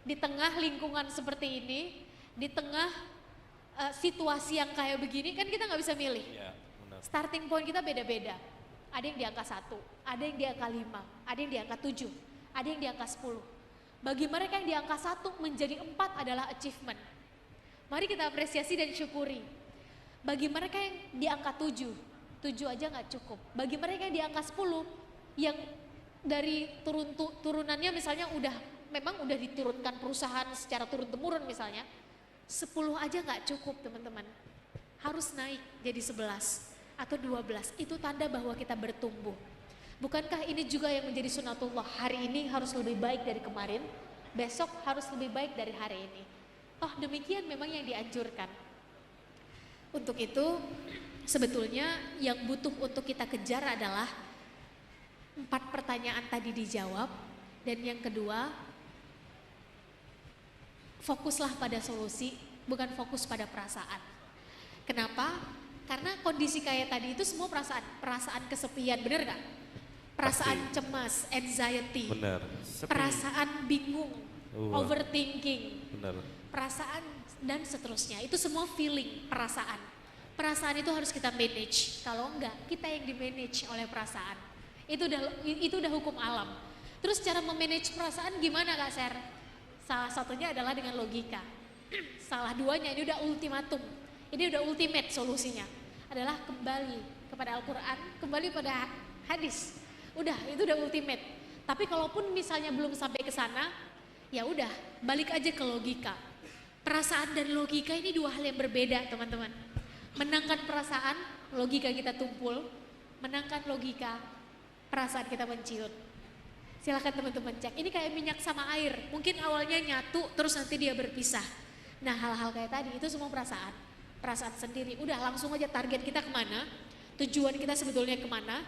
Di tengah lingkungan seperti ini, di tengah situasi yang kayak begini, kan kita nggak bisa milih. Ya, starting point kita beda-beda. Ada yang di angka 1, ada yang di angka 5, ada yang di angka 7, ada yang di angka 10. Bagi mereka yang di angka 1 menjadi 4 adalah achievement. Mari kita apresiasi dan syukuri. Bagi mereka yang di angka 7 aja nggak cukup. Bagi mereka yang di angka 10, yang dari turunannya misalnya memang udah diturunkan perusahaan secara turun-temurun misalnya, 10 aja nggak cukup teman-teman. Harus naik jadi 11 atau 12, itu tanda bahwa kita bertumbuh. Bukankah ini juga yang menjadi sunatullah, hari ini harus lebih baik dari kemarin, besok harus lebih baik dari hari ini. Toh demikian memang yang dianjurkan. Untuk itu sebetulnya yang butuh untuk kita kejar adalah 4 pertanyaan tadi dijawab, dan yang kedua, fokuslah pada solusi, bukan fokus pada perasaan. Kenapa? Karena kondisi kayak tadi itu semua perasaan kesepian, bener gak? Perasaan cemas, anxiety, benar. perasaan bingung, overthinking, Benar. perasaan dan seterusnya. Itu semua feeling, perasaan. Perasaan itu harus kita manage. Kalau enggak, kita yang di-manage oleh perasaan. Itu udah hukum alam. Terus cara memanage perasaan gimana Kak Ser? Salah satunya adalah dengan logika. Salah duanya, ini udah ultimatum. Ini udah ultimate solusinya. Adalah kembali kepada Al-Quran, kembali pada hadis. Udah, itu udah ultimate. Tapi kalaupun misalnya belum sampai ke sana, ya udah, balik aja ke logika. Perasaan dan logika ini 2 hal yang berbeda, teman-teman. Menangkan perasaan, logika kita tumpul. Menangkan logika, perasaan kita menciut. Silakan teman-teman cek. Ini kayak minyak sama air. Mungkin awalnya nyatu, terus nanti dia berpisah. Nah hal-hal kayak tadi itu semua perasaan. Perasaan sendiri. Udah langsung aja target kita kemana. Tujuan kita sebetulnya kemana.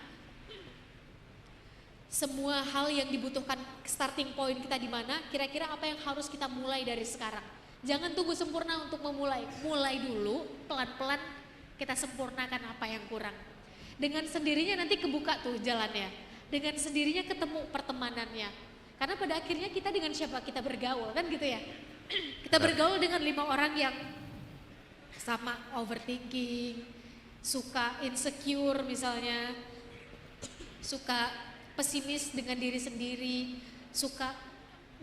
Semua hal yang dibutuhkan starting point kita di mana. Kira-kira apa yang harus kita mulai dari sekarang. Jangan tunggu sempurna untuk memulai. Mulai dulu, pelan-pelan kita sempurnakan apa yang kurang. Dengan sendirinya nanti kebuka tuh jalannya. Dengan sendirinya ketemu pertemanannya. Karena pada akhirnya kita dengan siapa kita bergaul kan gitu ya. Kita bergaul dengan 5 orang yang sama overthinking, suka insecure misalnya, suka pesimis dengan diri sendiri, suka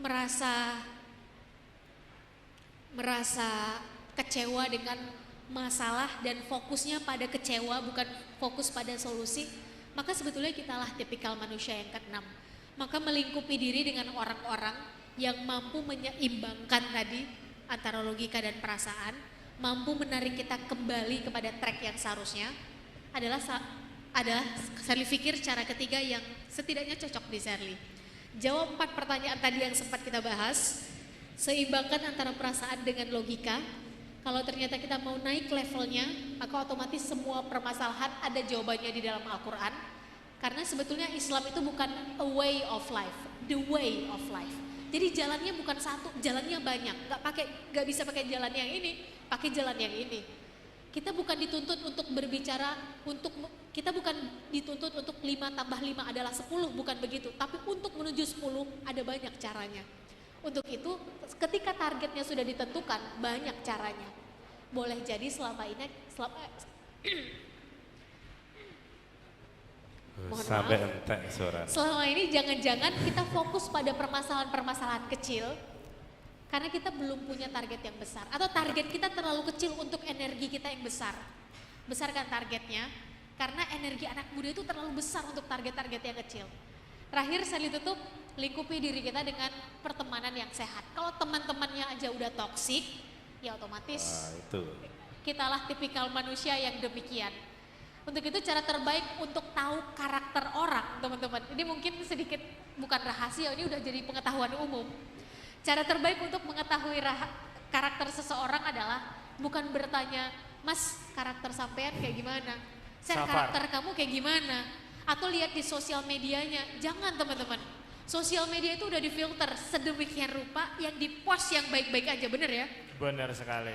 merasa kecewa dengan masalah dan fokusnya pada kecewa bukan fokus pada solusi. Maka sebetulnya kitalah tipikal manusia yang ke-6. Maka melingkupi diri dengan orang-orang yang mampu menyeimbangkan tadi antara logika dan perasaan, mampu menarik kita kembali kepada track yang seharusnya adalah Sherly pikir cara ketiga yang setidaknya cocok di Sherly. Jawab 4 pertanyaan tadi yang sempat kita bahas, seimbangkan antara perasaan dengan logika. Kalau ternyata kita mau naik levelnya, maka otomatis semua permasalahan ada jawabannya di dalam Al-Quran. Karena sebetulnya Islam itu bukan a way of life, the way of life. Jadi jalannya bukan satu, jalannya banyak. Gak bisa pakai jalan yang ini, pakai jalan yang ini. Kita bukan dituntut untuk berbicara, kita bukan dituntut untuk 5 tambah 5 adalah 10, bukan begitu. Tapi untuk menuju 10 ada banyak caranya. Untuk itu ketika targetnya sudah ditentukan banyak caranya. Boleh jadi selama sampai entek suara. Selama ini jangan-jangan kita fokus pada permasalahan-permasalahan kecil karena kita belum punya target yang besar atau target kita terlalu kecil untuk energi kita yang besar. Besarkan targetnya karena energi anak muda itu terlalu besar untuk target-target yang kecil. Terakhir saya tutup, lingkupi diri kita dengan pertemanan yang sehat. Kalau teman-temannya aja udah toksik, ya otomatis kitalah tipikal manusia yang demikian. Untuk itu cara terbaik untuk tahu karakter orang, teman-teman. Ini mungkin sedikit bukan rahasia, ini udah jadi pengetahuan umum. Cara terbaik untuk mengetahui karakter seseorang adalah bukan bertanya, Mas karakter sampean kayak gimana? Karakter kamu kayak gimana? Atau lihat di sosial medianya, jangan teman-teman. Sosial media itu udah difilter sedemikian rupa yang di-post yang baik-baik aja, bener ya? Bener sekali.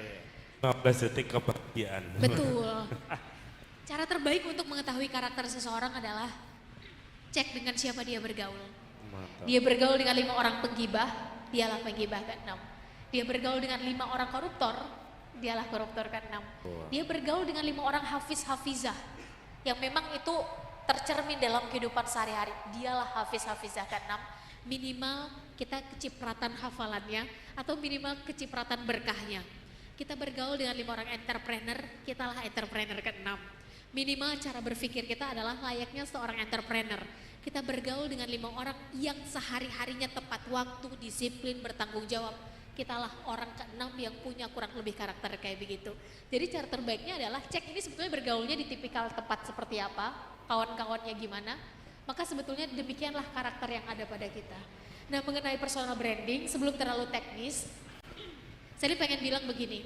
15 detik kebahagiaan. Betul. Cara terbaik untuk mengetahui karakter seseorang adalah cek dengan siapa dia bergaul. Mantap. Dia bergaul dengan 5 orang penggibah, dialah penggibah ke-6. Dia bergaul dengan 5 orang koruptor, dialah koruptor ke-6. Dia bergaul dengan 5 orang hafiz-hafizah, yang memang itu tercermin dalam kehidupan sehari-hari, dialah hafiz-hafizah ke-6. Minimal kita kecipratan hafalannya atau minimal kecipratan berkahnya. Kita bergaul dengan 5 orang entrepreneur, kitalah entrepreneur ke-6. Minimal cara berpikir kita adalah layaknya seorang entrepreneur. Kita bergaul dengan 5 orang yang sehari-harinya tepat waktu, disiplin, bertanggung jawab. Kitalah orang ke-6 yang punya kurang lebih karakter kayak begitu. Jadi cara terbaiknya adalah cek ini sebetulnya bergaulnya di tipikal tempat seperti apa, kawan-kawannya gimana, maka sebetulnya demikianlah karakter yang ada pada kita. Nah mengenai personal branding, sebelum terlalu teknis, saya pengen bilang begini,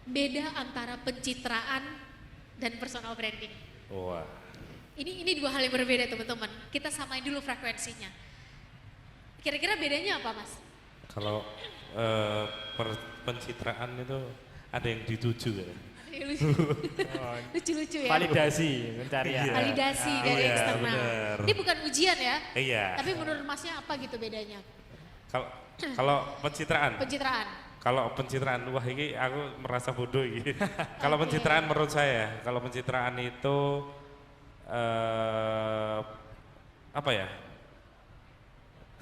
beda antara pencitraan dan personal branding. Wah. Ini 2 hal yang berbeda teman-teman, kita samain dulu frekuensinya. Kira-kira bedanya apa Mas? Kalau pencitraan itu ada yang dituju ya. Lucu-lucu ya. Validasi pencarian. Iya. Validasi dari eksternal. Bener. Ini bukan ujian ya. Iya. Tapi menurut Masnya apa gitu bedanya? Kalau pencitraan. Pencitraan. Kalau pencitraan, wah ini aku merasa bodoh ini. Kalau pencitraan menurut saya, kalau pencitraan itu apa ya?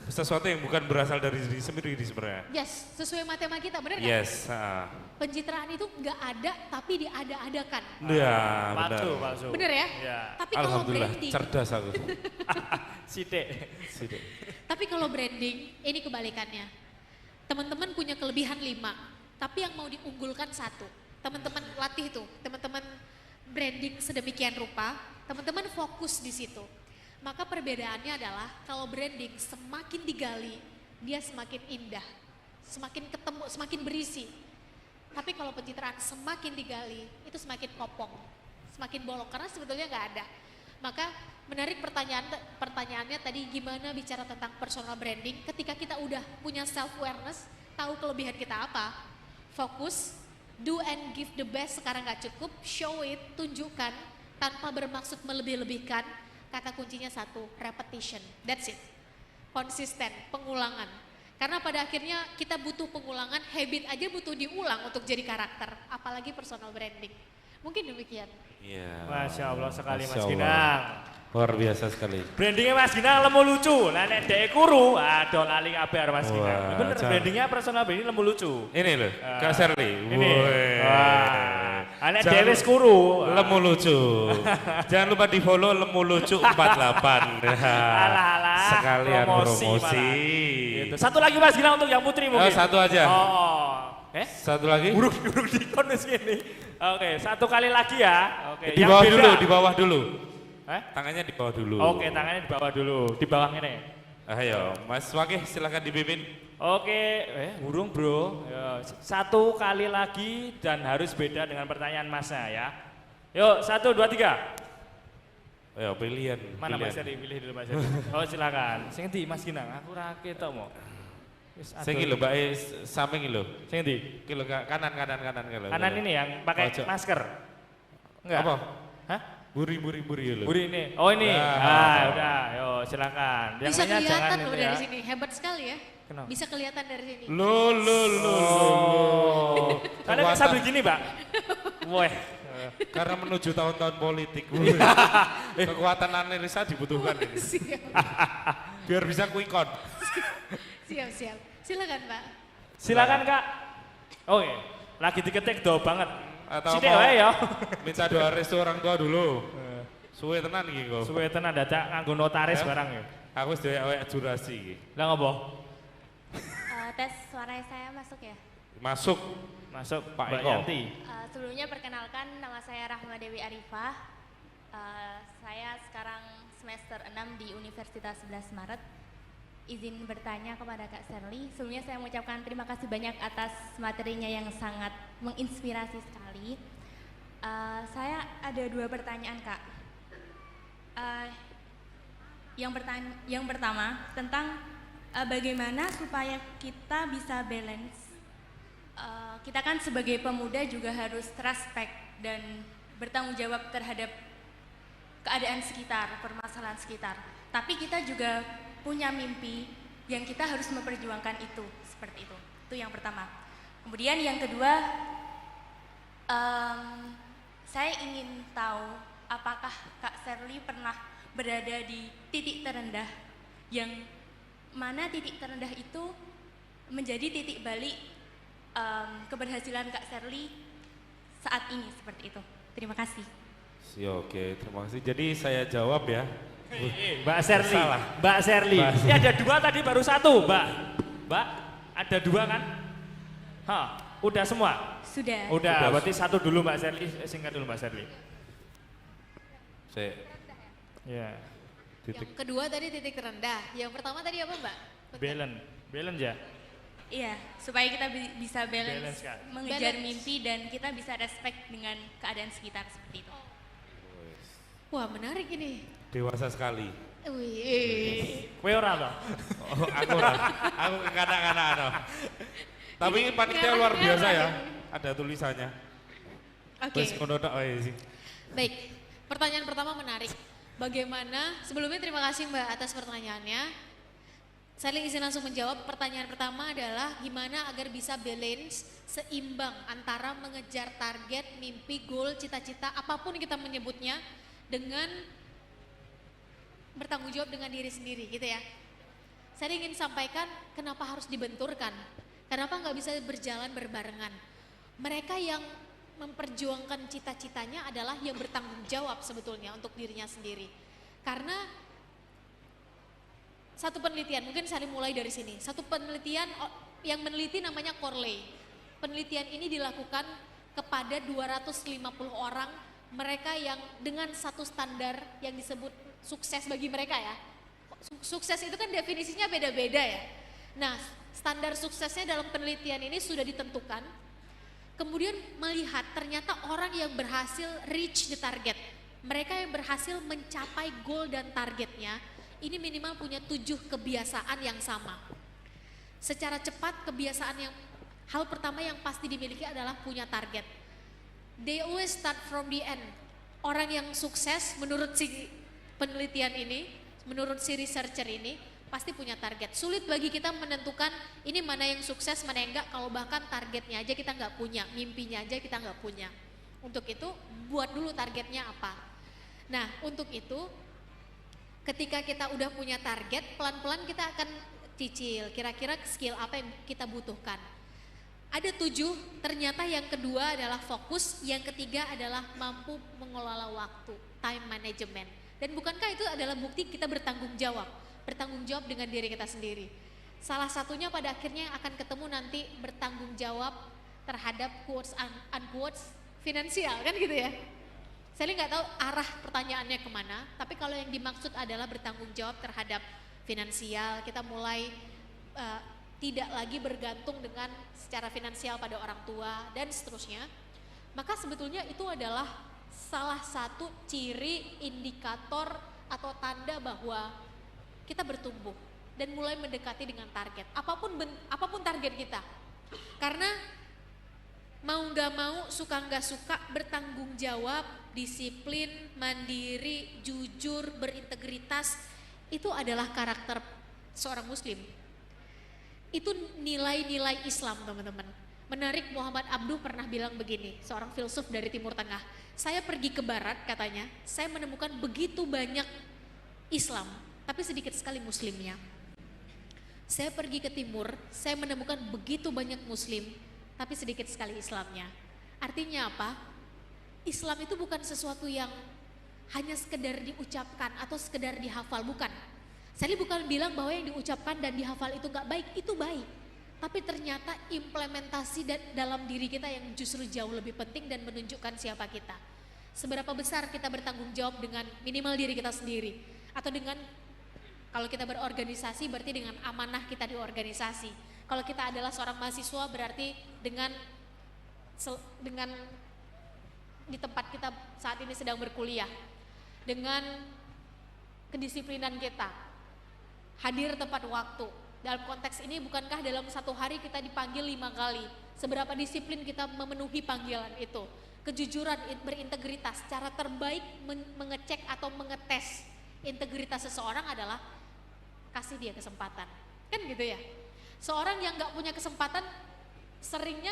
Sesuatu yang bukan berasal dari diri sendiri sebenarnya. Yes, sesuai matema kita, benar nggak? Yes. Pencitraan itu nggak ada tapi diada-adakan. Iya, benar. Palsu. Bener ya? Ya. Tapi kalau Alhamdulillah, branding, cerdas aku. Sidik. tapi kalau branding ini kebalikannya. Teman-teman punya kelebihan 5, tapi yang mau diunggulkan 1. Teman-teman latih tuh, teman-teman branding sedemikian rupa, teman-teman fokus di situ. Maka perbedaannya adalah kalau branding semakin digali, dia semakin indah, semakin ketemu, semakin berisi. Tapi kalau pencitraan semakin digali, itu semakin kopong, semakin bolong karena sebetulnya nggak ada. Maka menarik pertanyaannya tadi gimana bicara tentang personal branding ketika kita udah punya self awareness, tahu kelebihan kita apa, fokus, do and give the best sekarang nggak cukup, show it, tunjukkan tanpa bermaksud melebih-lebihkan. Kata kuncinya satu, repetition, that's it. Konsisten, pengulangan. Karena pada akhirnya kita butuh pengulangan, habit aja butuh diulang untuk jadi karakter, apalagi personal branding. Mungkin demikian. Iya. Masya Allah sekali Masya Mas Allah. Ginang. Luar biasa sekali. Brandingnya Mas Ginang lemu lucu. Lah nek dek kuru, aduh lali kabeh Mas Ginang. Wah, Bener jangan. brandingnya personal branding lemu lucu. Ini loh, Kak Sherly. Ini. Woi. Wah. Anek Jangan dewe kuru. Lemu lucu. Jangan lupa di follow Lemu Lucu 48. Alah. Sekalian promosi. Gitu. Satu lagi Mas Ginang untuk yang putri mungkin. Satu aja. Oh. Satu lagi. Buruk dikon di sini. Oke, satu kali lagi ya. Oke. Di yang bawah beda. dulu, di bawah dulu. Tangannya di bawah dulu. Oke, tangannya di bawah dulu. Di bawah ini. Ayo, Mas Wakih silakan dipimpin. Oke, burung bro. Ya, satu kali lagi dan harus beda dengan pertanyaan Masnya ya. Yuk, 1, 2, 3. Ayo, pilihan. Mana Mas Eri? Pilih dulu Mas Eri. Oh silakan. Sing ndi Mas Ginang? Aku ra ketok mo. Sing iki lho, Mbak samping iki lho. Sing ndi? Iki lho kanan lho. Kanan ini yang pakai Pojok. masker. Enggak. Apa? Hah? Buri lho. Buri ini. Oh ini. Ya. Udah. Yo silakan. Yang Bisa lainnya jangan kelihatan loh itu dari ya. sini, hebat sekali ya. Kenapa? Bisa kelihatan dari sini. Lo. Kalian kan sambil gini, Pak. Weh. Karena menuju tahun-tahun politik. Kekuatan analisa dibutuhkan ini. Siap, Biar bisa quick count. siap. Silakan Pak. Silakan Kak. Oke. Lagi diketik do banget. Atau Sithik mau wae ya. minta doa restu orang tua dulu. Suwe tenan iki kok. Suwe tenan dadak nganggo notaris Ya? barang ya. Aku wis awake jurasi iki. Lah ngopo? Tes suara saya masuk ya? Masuk. Masuk Pak Mbak Eko. Yanti. Sebelumnya perkenalkan nama saya Rahma Dewi Arifah. Saya sekarang semester 6 di Universitas 11 Maret. Izin bertanya kepada Kak Sherly. Sebelumnya saya mengucapkan terima kasih banyak atas materinya yang sangat menginspirasi sekali. Saya ada 2 pertanyaan Kak. Yang pertama tentang bagaimana supaya kita bisa balance. Kita kan sebagai pemuda juga harus respect dan bertanggung jawab terhadap keadaan sekitar, permasalahan sekitar. Tapi kita juga punya mimpi yang kita harus memperjuangkan itu, seperti itu. Itu yang pertama. Kemudian yang kedua, saya ingin tahu apakah Kak Sherly pernah berada di titik terendah, yang mana titik terendah itu menjadi titik balik keberhasilan Kak Sherly saat ini, seperti itu. Terima kasih. Oke, terima kasih. Jadi saya jawab ya. Mbak Sherly. Salah. Mbak Sherly. Ini ada 2 tadi baru 1, Mbak. Mbak, ada 2 kan? Udah semua? Sudah. Udah, berarti 1 dulu Mbak Sherly. Singkat dulu Mbak Sherly. Saya Ya. Yang kedua tadi titik terendah. Yang pertama tadi apa Mbak? Balance ya? Iya, supaya kita bisa balance, Balance, Kak. mengejar Balance. mimpi dan kita bisa respect dengan keadaan sekitar, seperti itu. Wah menarik ini. dewasa sekali. Wih. Kowe ora toh? Aku lah, aku kekanak-kanak. Tapi ini panitia luar biasa ya. Ada tulisannya. Oke. Wes ngono tok wae sih. Baik, pertanyaan pertama menarik. Bagaimana, sebelumnya terima kasih Mbak atas pertanyaannya. Saya izin langsung menjawab. Pertanyaan pertama adalah gimana agar bisa balance, seimbang antara mengejar target, mimpi, goal, cita-cita, apapun kita menyebutnya, dengan bertanggung jawab dengan diri sendiri gitu ya. Saya ingin sampaikan kenapa harus dibenturkan, kenapa nggak bisa berjalan berbarengan. Mereka yang memperjuangkan cita-citanya adalah yang bertanggung jawab sebetulnya untuk dirinya sendiri. Karena satu penelitian, mungkin saya mulai dari sini. Satu penelitian yang meneliti namanya Corley. Penelitian ini dilakukan kepada 250 orang, mereka yang dengan satu standar yang disebut sukses bagi mereka ya. Sukses itu kan definisinya beda-beda ya. Nah, standar suksesnya dalam penelitian ini sudah ditentukan. Kemudian melihat ternyata orang yang berhasil reach the target, mereka yang berhasil mencapai goal dan targetnya, ini minimal punya 7 kebiasaan yang sama. Secara cepat hal pertama yang pasti dimiliki adalah punya target. They always start from the end. Orang yang sukses menurut si penelitian ini, menurut si researcher ini, pasti punya target. Sulit bagi kita menentukan ini mana yang sukses, mana yang enggak, kalau bahkan targetnya aja kita nggak punya, mimpinya aja kita nggak punya. Untuk itu, buat dulu targetnya apa. Nah, untuk itu, ketika kita udah punya target, pelan-pelan kita akan cicil, kira-kira skill apa yang kita butuhkan. Ada 7, ternyata yang kedua adalah fokus, yang ketiga adalah mampu mengelola waktu, time management. Dan bukankah itu adalah bukti kita bertanggung jawab dengan diri kita sendiri. Salah satunya pada akhirnya akan ketemu nanti bertanggung jawab terhadap quotes unquotes finansial, kan gitu ya. Saya nggak tahu arah pertanyaannya kemana, tapi kalau yang dimaksud adalah bertanggung jawab terhadap finansial, kita mulai tidak lagi bergantung dengan secara finansial pada orang tua dan seterusnya, maka sebetulnya itu adalah salah satu ciri indikator atau tanda bahwa kita bertumbuh dan mulai mendekati dengan target, apapun target kita. Karena mau nggak mau, suka nggak suka, bertanggung jawab, disiplin, mandiri, jujur, berintegritas, itu adalah karakter seorang muslim. Itu nilai-nilai Islam, teman-teman. Menarik, Muhammad Abduh pernah bilang begini, seorang filsuf dari Timur Tengah. Saya pergi ke barat, katanya, saya menemukan begitu banyak Islam, tapi sedikit sekali muslimnya. Saya pergi ke timur, saya menemukan begitu banyak muslim, tapi sedikit sekali Islamnya. Artinya apa? Islam itu bukan sesuatu yang hanya sekedar diucapkan atau sekedar dihafal, bukan. Saya bukan bilang bahwa yang diucapkan dan dihafal itu gak baik, itu baik. Tapi ternyata implementasi dalam diri kita yang justru jauh lebih penting dan menunjukkan siapa kita. Seberapa besar kita bertanggung jawab dengan minimal diri kita sendiri. Atau dengan, kalau kita berorganisasi berarti dengan amanah kita di organisasi. Kalau kita adalah seorang mahasiswa berarti dengan di tempat kita saat ini sedang berkuliah, dengan kedisiplinan kita, hadir tepat waktu. Dalam konteks ini, bukankah dalam satu hari kita dipanggil 5 kali? Seberapa disiplin kita memenuhi panggilan itu? Kejujuran, berintegritas. Cara terbaik mengecek atau mengetes integritas seseorang adalah kasih dia kesempatan. Kan gitu ya? Seorang yang gak punya kesempatan seringnya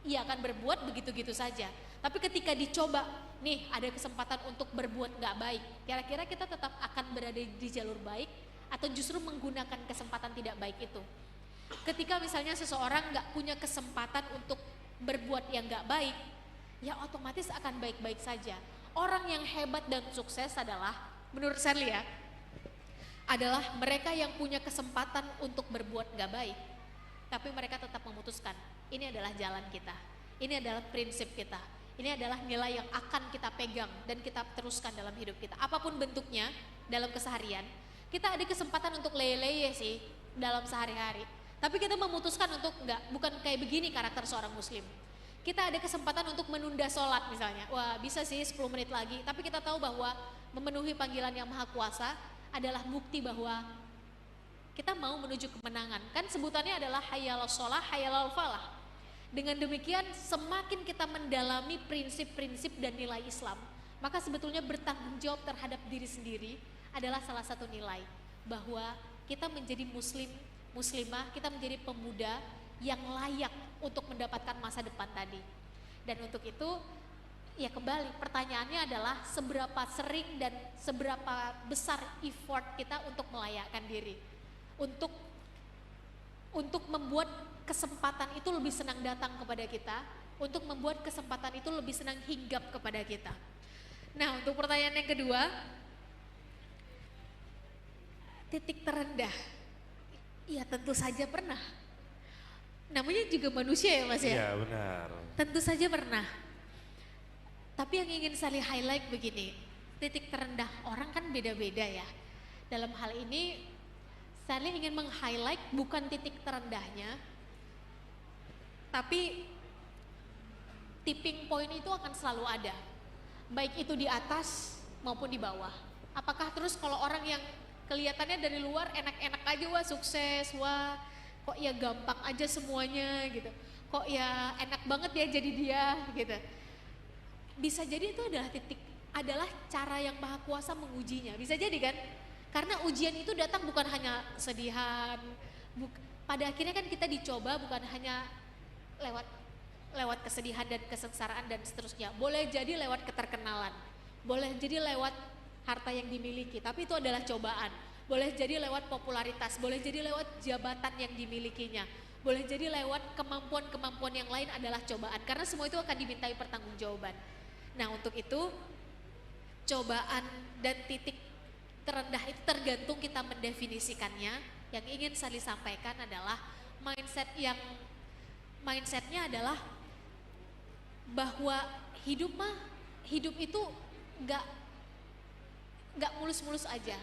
ia akan berbuat begitu-gitu saja. Tapi ketika dicoba, nih ada kesempatan untuk berbuat gak baik, kira-kira kita tetap akan berada di jalur baik atau justru menggunakan kesempatan tidak baik itu. Ketika misalnya seseorang gak punya kesempatan untuk berbuat yang gak baik, ya otomatis akan baik-baik saja. Orang yang hebat dan sukses adalah, menurut Shirley ya, adalah mereka yang punya kesempatan untuk berbuat gak baik, tapi mereka tetap memutuskan, ini adalah jalan kita, ini adalah prinsip kita, ini adalah nilai yang akan kita pegang dan kita teruskan dalam hidup kita. Apapun bentuknya dalam keseharian, kita ada kesempatan untuk leye-leye sih dalam sehari-hari, tapi kita memutuskan untuk enggak, bukan kayak begini karakter seorang muslim. Kita ada kesempatan untuk menunda sholat misalnya, wah bisa sih 10 menit lagi, tapi kita tahu bahwa memenuhi panggilan yang maha kuasa adalah bukti bahwa kita mau menuju kemenangan. Kan sebutannya adalah hayyalal sholah, hayyalal falah. Dengan demikian semakin kita mendalami prinsip-prinsip dan nilai Islam, maka sebetulnya bertanggung jawab terhadap diri sendiri adalah salah satu nilai. Bahwa kita menjadi muslim, muslimah, kita menjadi pemuda yang layak untuk mendapatkan masa depan tadi. Dan untuk itu, ya kembali pertanyaannya adalah seberapa sering dan seberapa besar effort kita untuk melayakkan diri, untuk membuat kesempatan itu lebih senang datang kepada kita, untuk membuat kesempatan itu lebih senang hinggap kepada kita. Nah, untuk pertanyaan yang kedua, titik terendah, ya tentu saja pernah. Namanya juga manusia ya Mas ya? Iya benar. Tentu saja pernah. Tapi yang ingin saya highlight begini, titik terendah orang kan beda-beda ya. Dalam hal ini Sally ingin meng-highlight bukan titik terendahnya, tapi tipping point itu akan selalu ada, baik itu di atas maupun di bawah. Apakah terus kalau orang yang kelihatannya dari luar enak-enak aja, wah sukses, wah kok ya gampang aja semuanya gitu, kok ya enak banget ya jadi dia gitu. Bisa jadi itu adalah cara yang Maha Kuasa mengujinya, bisa jadi kan? Karena ujian itu datang bukan hanya kesedihan, pada akhirnya kan kita dicoba bukan hanya lewat kesedihan dan kesengsaraan dan seterusnya. Boleh jadi lewat keterkenalan, boleh jadi lewat harta yang dimiliki, tapi itu adalah cobaan. Boleh jadi lewat popularitas, boleh jadi lewat jabatan yang dimilikinya, boleh jadi lewat kemampuan-kemampuan yang lain adalah cobaan. Karena semua itu akan dimintai pertanggungjawaban. Nah untuk itu cobaan dan titik terendah itu tergantung kita mendefinisikannya. Yang ingin Sally sampaikan adalah mindsetnya adalah bahwa hidup itu nggak mulus-mulus aja.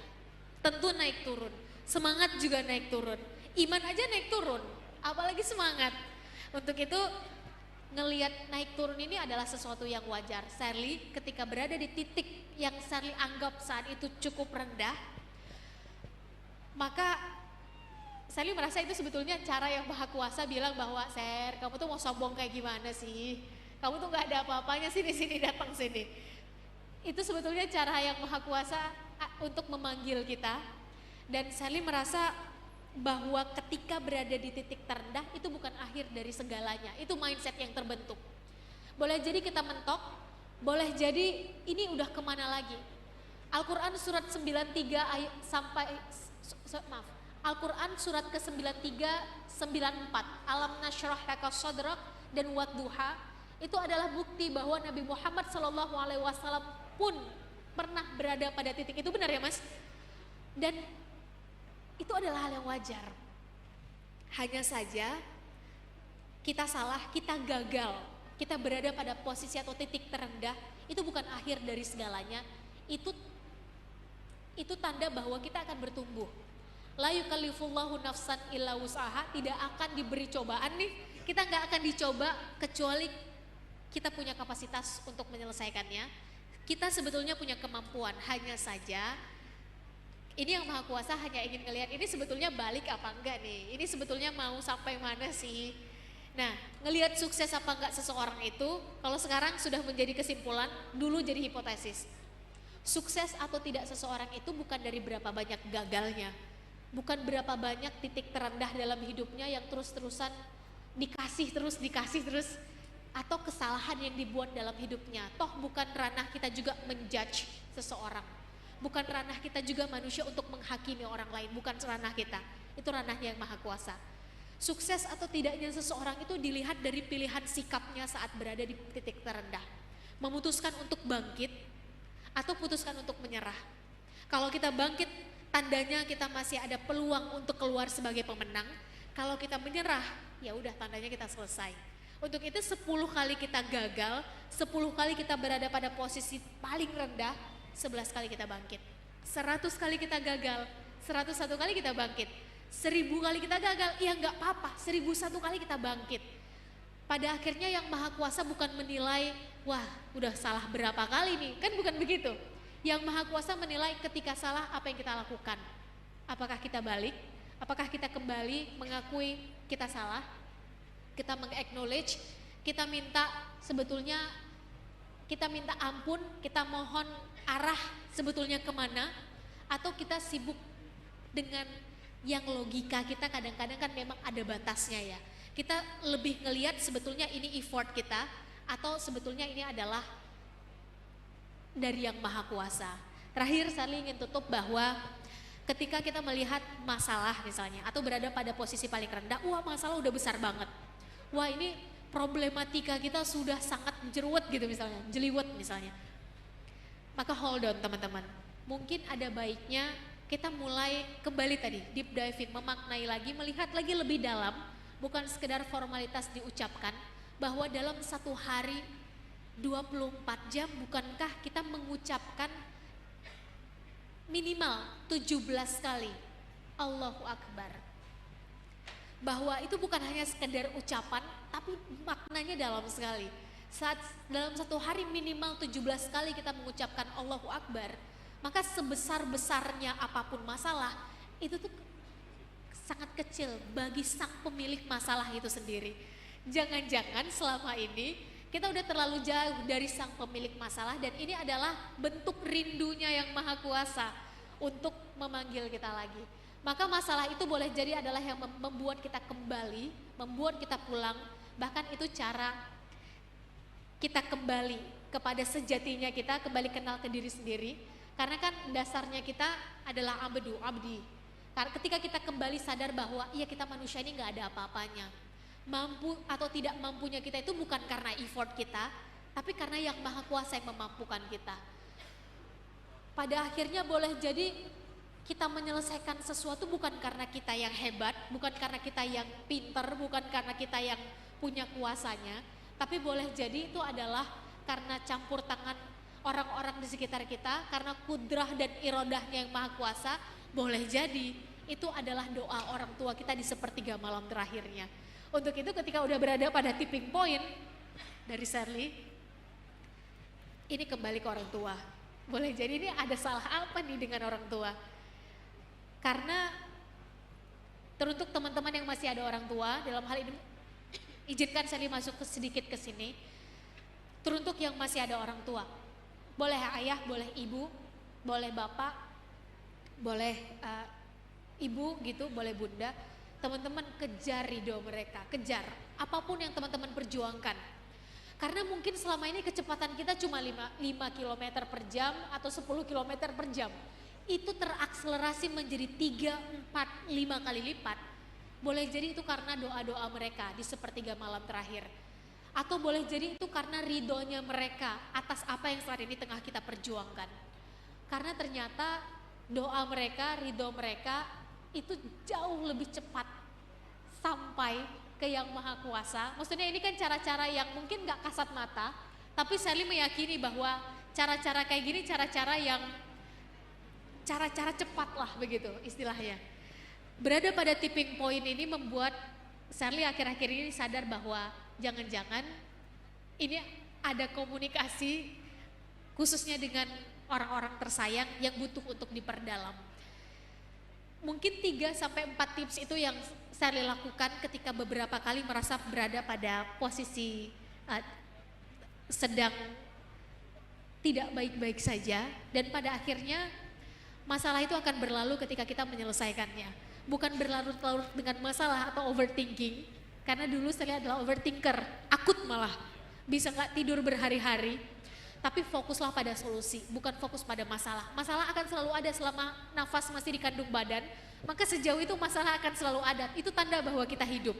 Tentu naik turun, semangat juga naik turun, iman aja naik turun, apalagi semangat. Untuk itu ngelihat naik turun ini adalah sesuatu yang wajar. Sally ketika berada di titik yang Sally anggap saat itu cukup rendah, maka Sally merasa itu sebetulnya cara yang Maha Kuasa bilang bahwa Ser, kamu tuh mau sombong kayak gimana sih? Kamu tuh nggak ada apa-apanya, sini datang sini. Itu sebetulnya cara yang Maha Kuasa untuk memanggil kita. Dan Sally merasa bahwa ketika berada di titik terendah itu bukan akhir dari segalanya, itu mindset yang terbentuk. Boleh jadi kita mentok, boleh jadi ini udah kemana lagi. Al-Quran surat 93 ayat Al-Quran surat ke-93 94, alam nasyrah laka sadrak dan wadduha, itu adalah bukti bahwa Nabi Muhammad SAW pun pernah berada pada titik itu, benar ya Mas? Dan itu adalah hal yang wajar. Hanya saja kita salah, kita gagal, kita berada pada posisi atau titik terendah, itu bukan akhir dari segalanya. Itu tanda bahwa kita akan bertumbuh. La yukallifullahu nafsan illa wus'aha, tidak akan diberi cobaan nih. Kita nggak akan dicoba kecuali kita punya kapasitas untuk menyelesaikannya. Kita sebetulnya punya kemampuan, hanya saja ini yang Maha Kuasa hanya ingin ngelihat ini sebetulnya balik apa enggak nih, ini sebetulnya mau sampai mana sih. Nah, ngelihat sukses apa enggak seseorang itu, kalau sekarang sudah menjadi kesimpulan, dulu jadi hipotesis. Sukses atau tidak seseorang itu bukan dari berapa banyak gagalnya, bukan berapa banyak titik terendah dalam hidupnya yang terus-terusan dikasih terus, atau kesalahan yang dibuat dalam hidupnya. Toh bukan ranah kita juga menjudge seseorang, bukan ranah kita juga manusia untuk menghakimi orang lain, bukan ranah kita, itu ranahnya yang Maha Kuasa. Sukses atau tidaknya seseorang itu dilihat dari pilihan sikapnya saat berada di titik terendah, memutuskan untuk bangkit atau putuskan untuk menyerah. Kalau kita bangkit, tandanya kita masih ada peluang untuk keluar sebagai pemenang. Kalau kita menyerah, ya udah tandanya kita selesai. Untuk itu 10 kali kita gagal, 10 kali kita berada pada posisi paling rendah, 11 kali kita bangkit. 100 kali kita gagal, 101 kali kita bangkit. 1000 kali kita gagal, ya nggak apa-apa, 1001 kali kita bangkit. Pada akhirnya yang Maha Kuasa bukan menilai, wah udah salah berapa kali nih, kan bukan begitu. Yang Maha Kuasa menilai ketika salah apa yang kita lakukan. Apakah kita balik, apakah kita kembali mengakui kita salah, kita meng-acknowledge, kita minta sebetulnya, kita minta ampun, kita mohon arah sebetulnya kemana, atau kita sibuk dengan yang logika kita kadang-kadang kan memang ada batasnya ya. Kita lebih ngelihat sebetulnya ini effort kita, atau sebetulnya ini adalah dari yang Maha Kuasa. Terakhir saya ingin tutup bahwa ketika kita melihat masalah misalnya, atau berada pada posisi paling rendah, wah masalah udah besar banget. Wah ini problematika kita sudah sangat jeruat gitu misalnya, jeliwet misalnya. Maka hold on teman-teman, mungkin ada baiknya kita mulai kembali tadi, deep diving, memaknai lagi, melihat lagi lebih dalam, bukan sekedar formalitas diucapkan, bahwa dalam satu hari 24 jam bukankah kita mengucapkan minimal 17 kali Allahu Akbar. Bahwa itu bukan hanya sekedar ucapan, tapi maknanya dalam sekali. Saat dalam satu hari minimal 17 kali kita mengucapkan Allahu Akbar, maka sebesar-besarnya apapun masalah, itu tuh sangat kecil bagi sang pemilik masalah itu sendiri. Jangan-jangan selama ini kita udah terlalu jauh dari sang pemilik masalah, dan ini adalah bentuk rindunya yang maha kuasa untuk memanggil kita lagi. Maka masalah itu boleh jadi adalah yang membuat kita kembali, membuat kita pulang, bahkan itu cara kita kembali kepada sejatinya kita, kembali kenal ke diri sendiri. Karena kan dasarnya kita adalah abdi. Karena ketika kita kembali sadar bahwa iya kita manusia ini gak ada apa-apanya. Mampu atau tidak mampunya kita itu bukan karena effort kita, tapi karena yang maha kuasa yang memampukan kita. Pada akhirnya boleh jadi kita menyelesaikan sesuatu bukan karena kita yang hebat, bukan karena kita yang pinter, bukan karena kita yang punya kuasanya, tapi boleh jadi itu adalah karena campur tangan orang-orang di sekitar kita, karena kudrah dan irodahnya yang maha kuasa. Boleh jadi itu adalah doa orang tua kita di sepertiga malam terakhirnya. Untuk itu ketika udah berada pada tipping point dari Shirley, ini kembali ke orang tua. Boleh jadi ini ada salah apa nih dengan orang tua? Karena teruntuk teman-teman yang masih ada orang tua, dalam hal ini izinkan Shirley masuk sedikit ke sini. Teruntuk yang masih ada orang tua, boleh ayah, boleh ibu, boleh bapak, boleh ibu gitu, boleh bunda. Teman-teman kejar ridho mereka, kejar apapun yang teman-teman perjuangkan. Karena mungkin selama ini kecepatan kita cuma 5 km per jam atau 10 km per jam. Itu terakselerasi menjadi 3, 4, 5 kali lipat. Boleh jadi itu karena doa-doa mereka di sepertiga malam terakhir. Atau boleh jadi itu karena ridhonya mereka atas apa yang saat ini tengah kita perjuangkan. Karena ternyata doa mereka, ridho mereka itu jauh lebih cepat sampai ke yang maha kuasa. Maksudnya ini kan cara-cara yang mungkin gak kasat mata, tapi Shirley meyakini bahwa cara-cara kayak gini cara-cara yang cara-cara cepat lah begitu istilahnya. Berada pada tipping point ini membuat Shirley akhir-akhir ini sadar bahwa jangan-jangan ini ada komunikasi khususnya dengan orang-orang tersayang yang butuh untuk diperdalam. Mungkin 3-4 tips itu yang Shirley lakukan ketika beberapa kali merasa berada pada posisi sedang tidak baik-baik saja, dan pada akhirnya masalah itu akan berlalu ketika kita menyelesaikannya. Bukan berlarut-larut dengan masalah atau overthinking, karena dulu Shirley adalah overthinker, akut malah, bisa gak tidur berhari-hari. Tapi fokuslah pada solusi, bukan fokus pada masalah. Masalah akan selalu ada selama nafas masih di kandung badan, maka sejauh itu masalah akan selalu ada. Itu tanda bahwa kita hidup.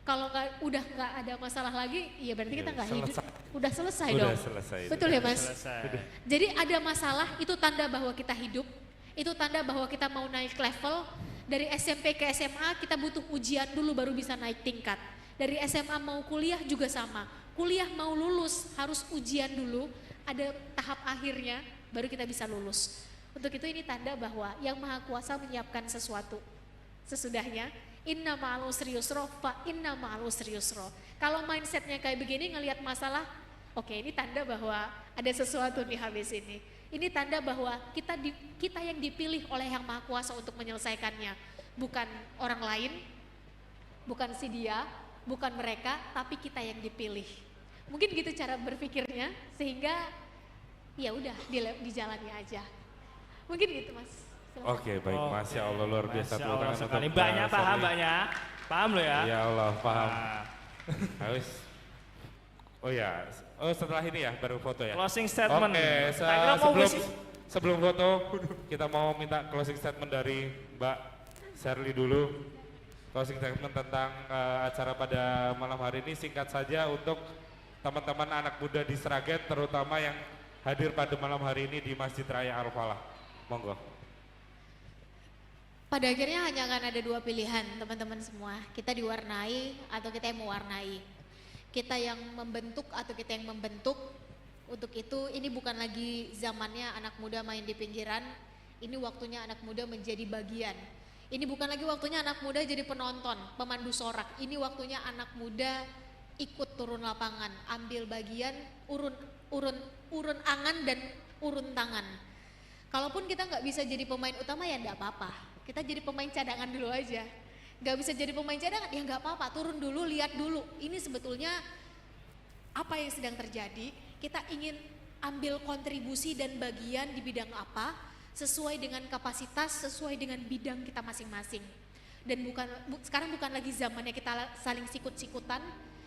Kalau udah nggak ada masalah lagi, ya berarti kita nggak hidup. Udah selesai dong. Selesai. Betul ya Mas? Selesai. Jadi ada masalah, itu tanda bahwa kita hidup. Itu tanda bahwa kita mau naik level. Dari SMP ke SMA kita butuh ujian dulu baru bisa naik tingkat. Dari SMA mau kuliah juga sama. Kuliah mau lulus harus ujian dulu, ada tahap akhirnya baru kita bisa lulus. Untuk itu ini tanda bahwa yang maha kuasa menyiapkan sesuatu. Sesudahnya, inna ma'al usri yusra fa inna ma'al usri yusra. Kalau mindsetnya kayak begini ngelihat masalah, oke, ini tanda bahwa ada sesuatu di habis ini. Ini tanda bahwa kita yang dipilih oleh yang maha kuasa untuk menyelesaikannya. Bukan orang lain, bukan si dia, bukan mereka, tapi kita yang dipilih. Mungkin gitu cara berpikirnya, sehingga ya udah dijalani aja. Mungkin gitu Mas. Oke, baik, Masya Allah, luar biasa. Masya Allah Untuk sekali. Mbaknya paham, Shirley. mbaknya. Paham lo ya? Ya Allah, paham. Nah, Harus. Oh ya, setelah ini ya baru foto ya. closing statement. Oke, Saya kira mau sebelum foto kita mau minta closing statement dari Mbak Shirley dulu. Closing statement tentang acara pada malam hari ini singkat saja untuk teman-teman anak muda di Sragen terutama yang hadir pada malam hari ini di Masjid Raya Al-Falah. Monggo. Pada akhirnya hanya akan ada dua pilihan teman-teman semua. Kita diwarnai atau kita yang mewarnai. Kita yang membentuk atau kita yang membentuk. Untuk itu ini bukan lagi zamannya anak muda main di pinggiran. Ini waktunya anak muda menjadi bagian. Ini bukan lagi waktunya anak muda jadi penonton, pemandu sorak. Ini waktunya anak muda ikut turun lapangan, ambil bagian, urun angan dan urun tangan. Kalaupun kita nggak bisa jadi pemain utama ya nggak apa-apa. Kita jadi pemain cadangan dulu aja. Nggak bisa jadi pemain cadangan ya nggak apa-apa. Turun dulu, lihat dulu. Ini sebetulnya apa yang sedang terjadi. Kita ingin ambil kontribusi dan bagian di bidang apa sesuai dengan kapasitas, sesuai dengan bidang kita masing-masing. Dan sekarang bukan lagi zamannya kita saling sikut-sikutan,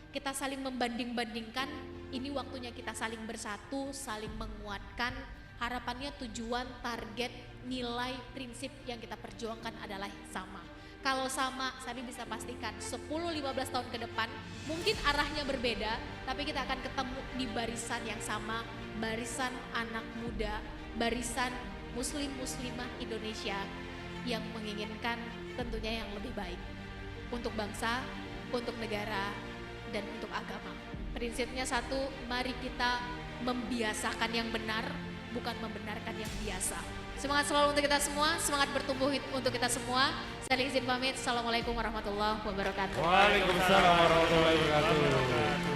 kita saling membanding-bandingkan. Ini waktunya kita saling bersatu, saling menguatkan. Harapannya tujuan, target, nilai, prinsip yang kita perjuangkan adalah sama. Kalau sama, saya bisa pastikan 10-15 tahun ke depan mungkin arahnya berbeda, tapi kita akan ketemu di barisan yang sama, barisan anak muda, barisan muslim-muslimah Indonesia yang menginginkan tentunya yang lebih baik untuk bangsa, untuk negara, dan untuk agama. Prinsipnya satu, mari kita membiasakan yang benar, bukan membenarkan yang biasa. Semangat selalu untuk kita semua, semangat bertumbuh untuk kita semua. Saya izin pamit. Assalamualaikum warahmatullahi wabarakatuh. Waalaikumsalam warahmatullahi wabarakatuh.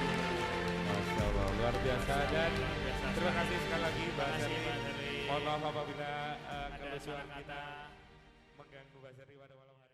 Masya Allah, luar biasa dan terima kasih sekali lagi Mbak Serli. Mohon maaf apabila kelusuan kita mengganggu Mbak Serli pada malam hari.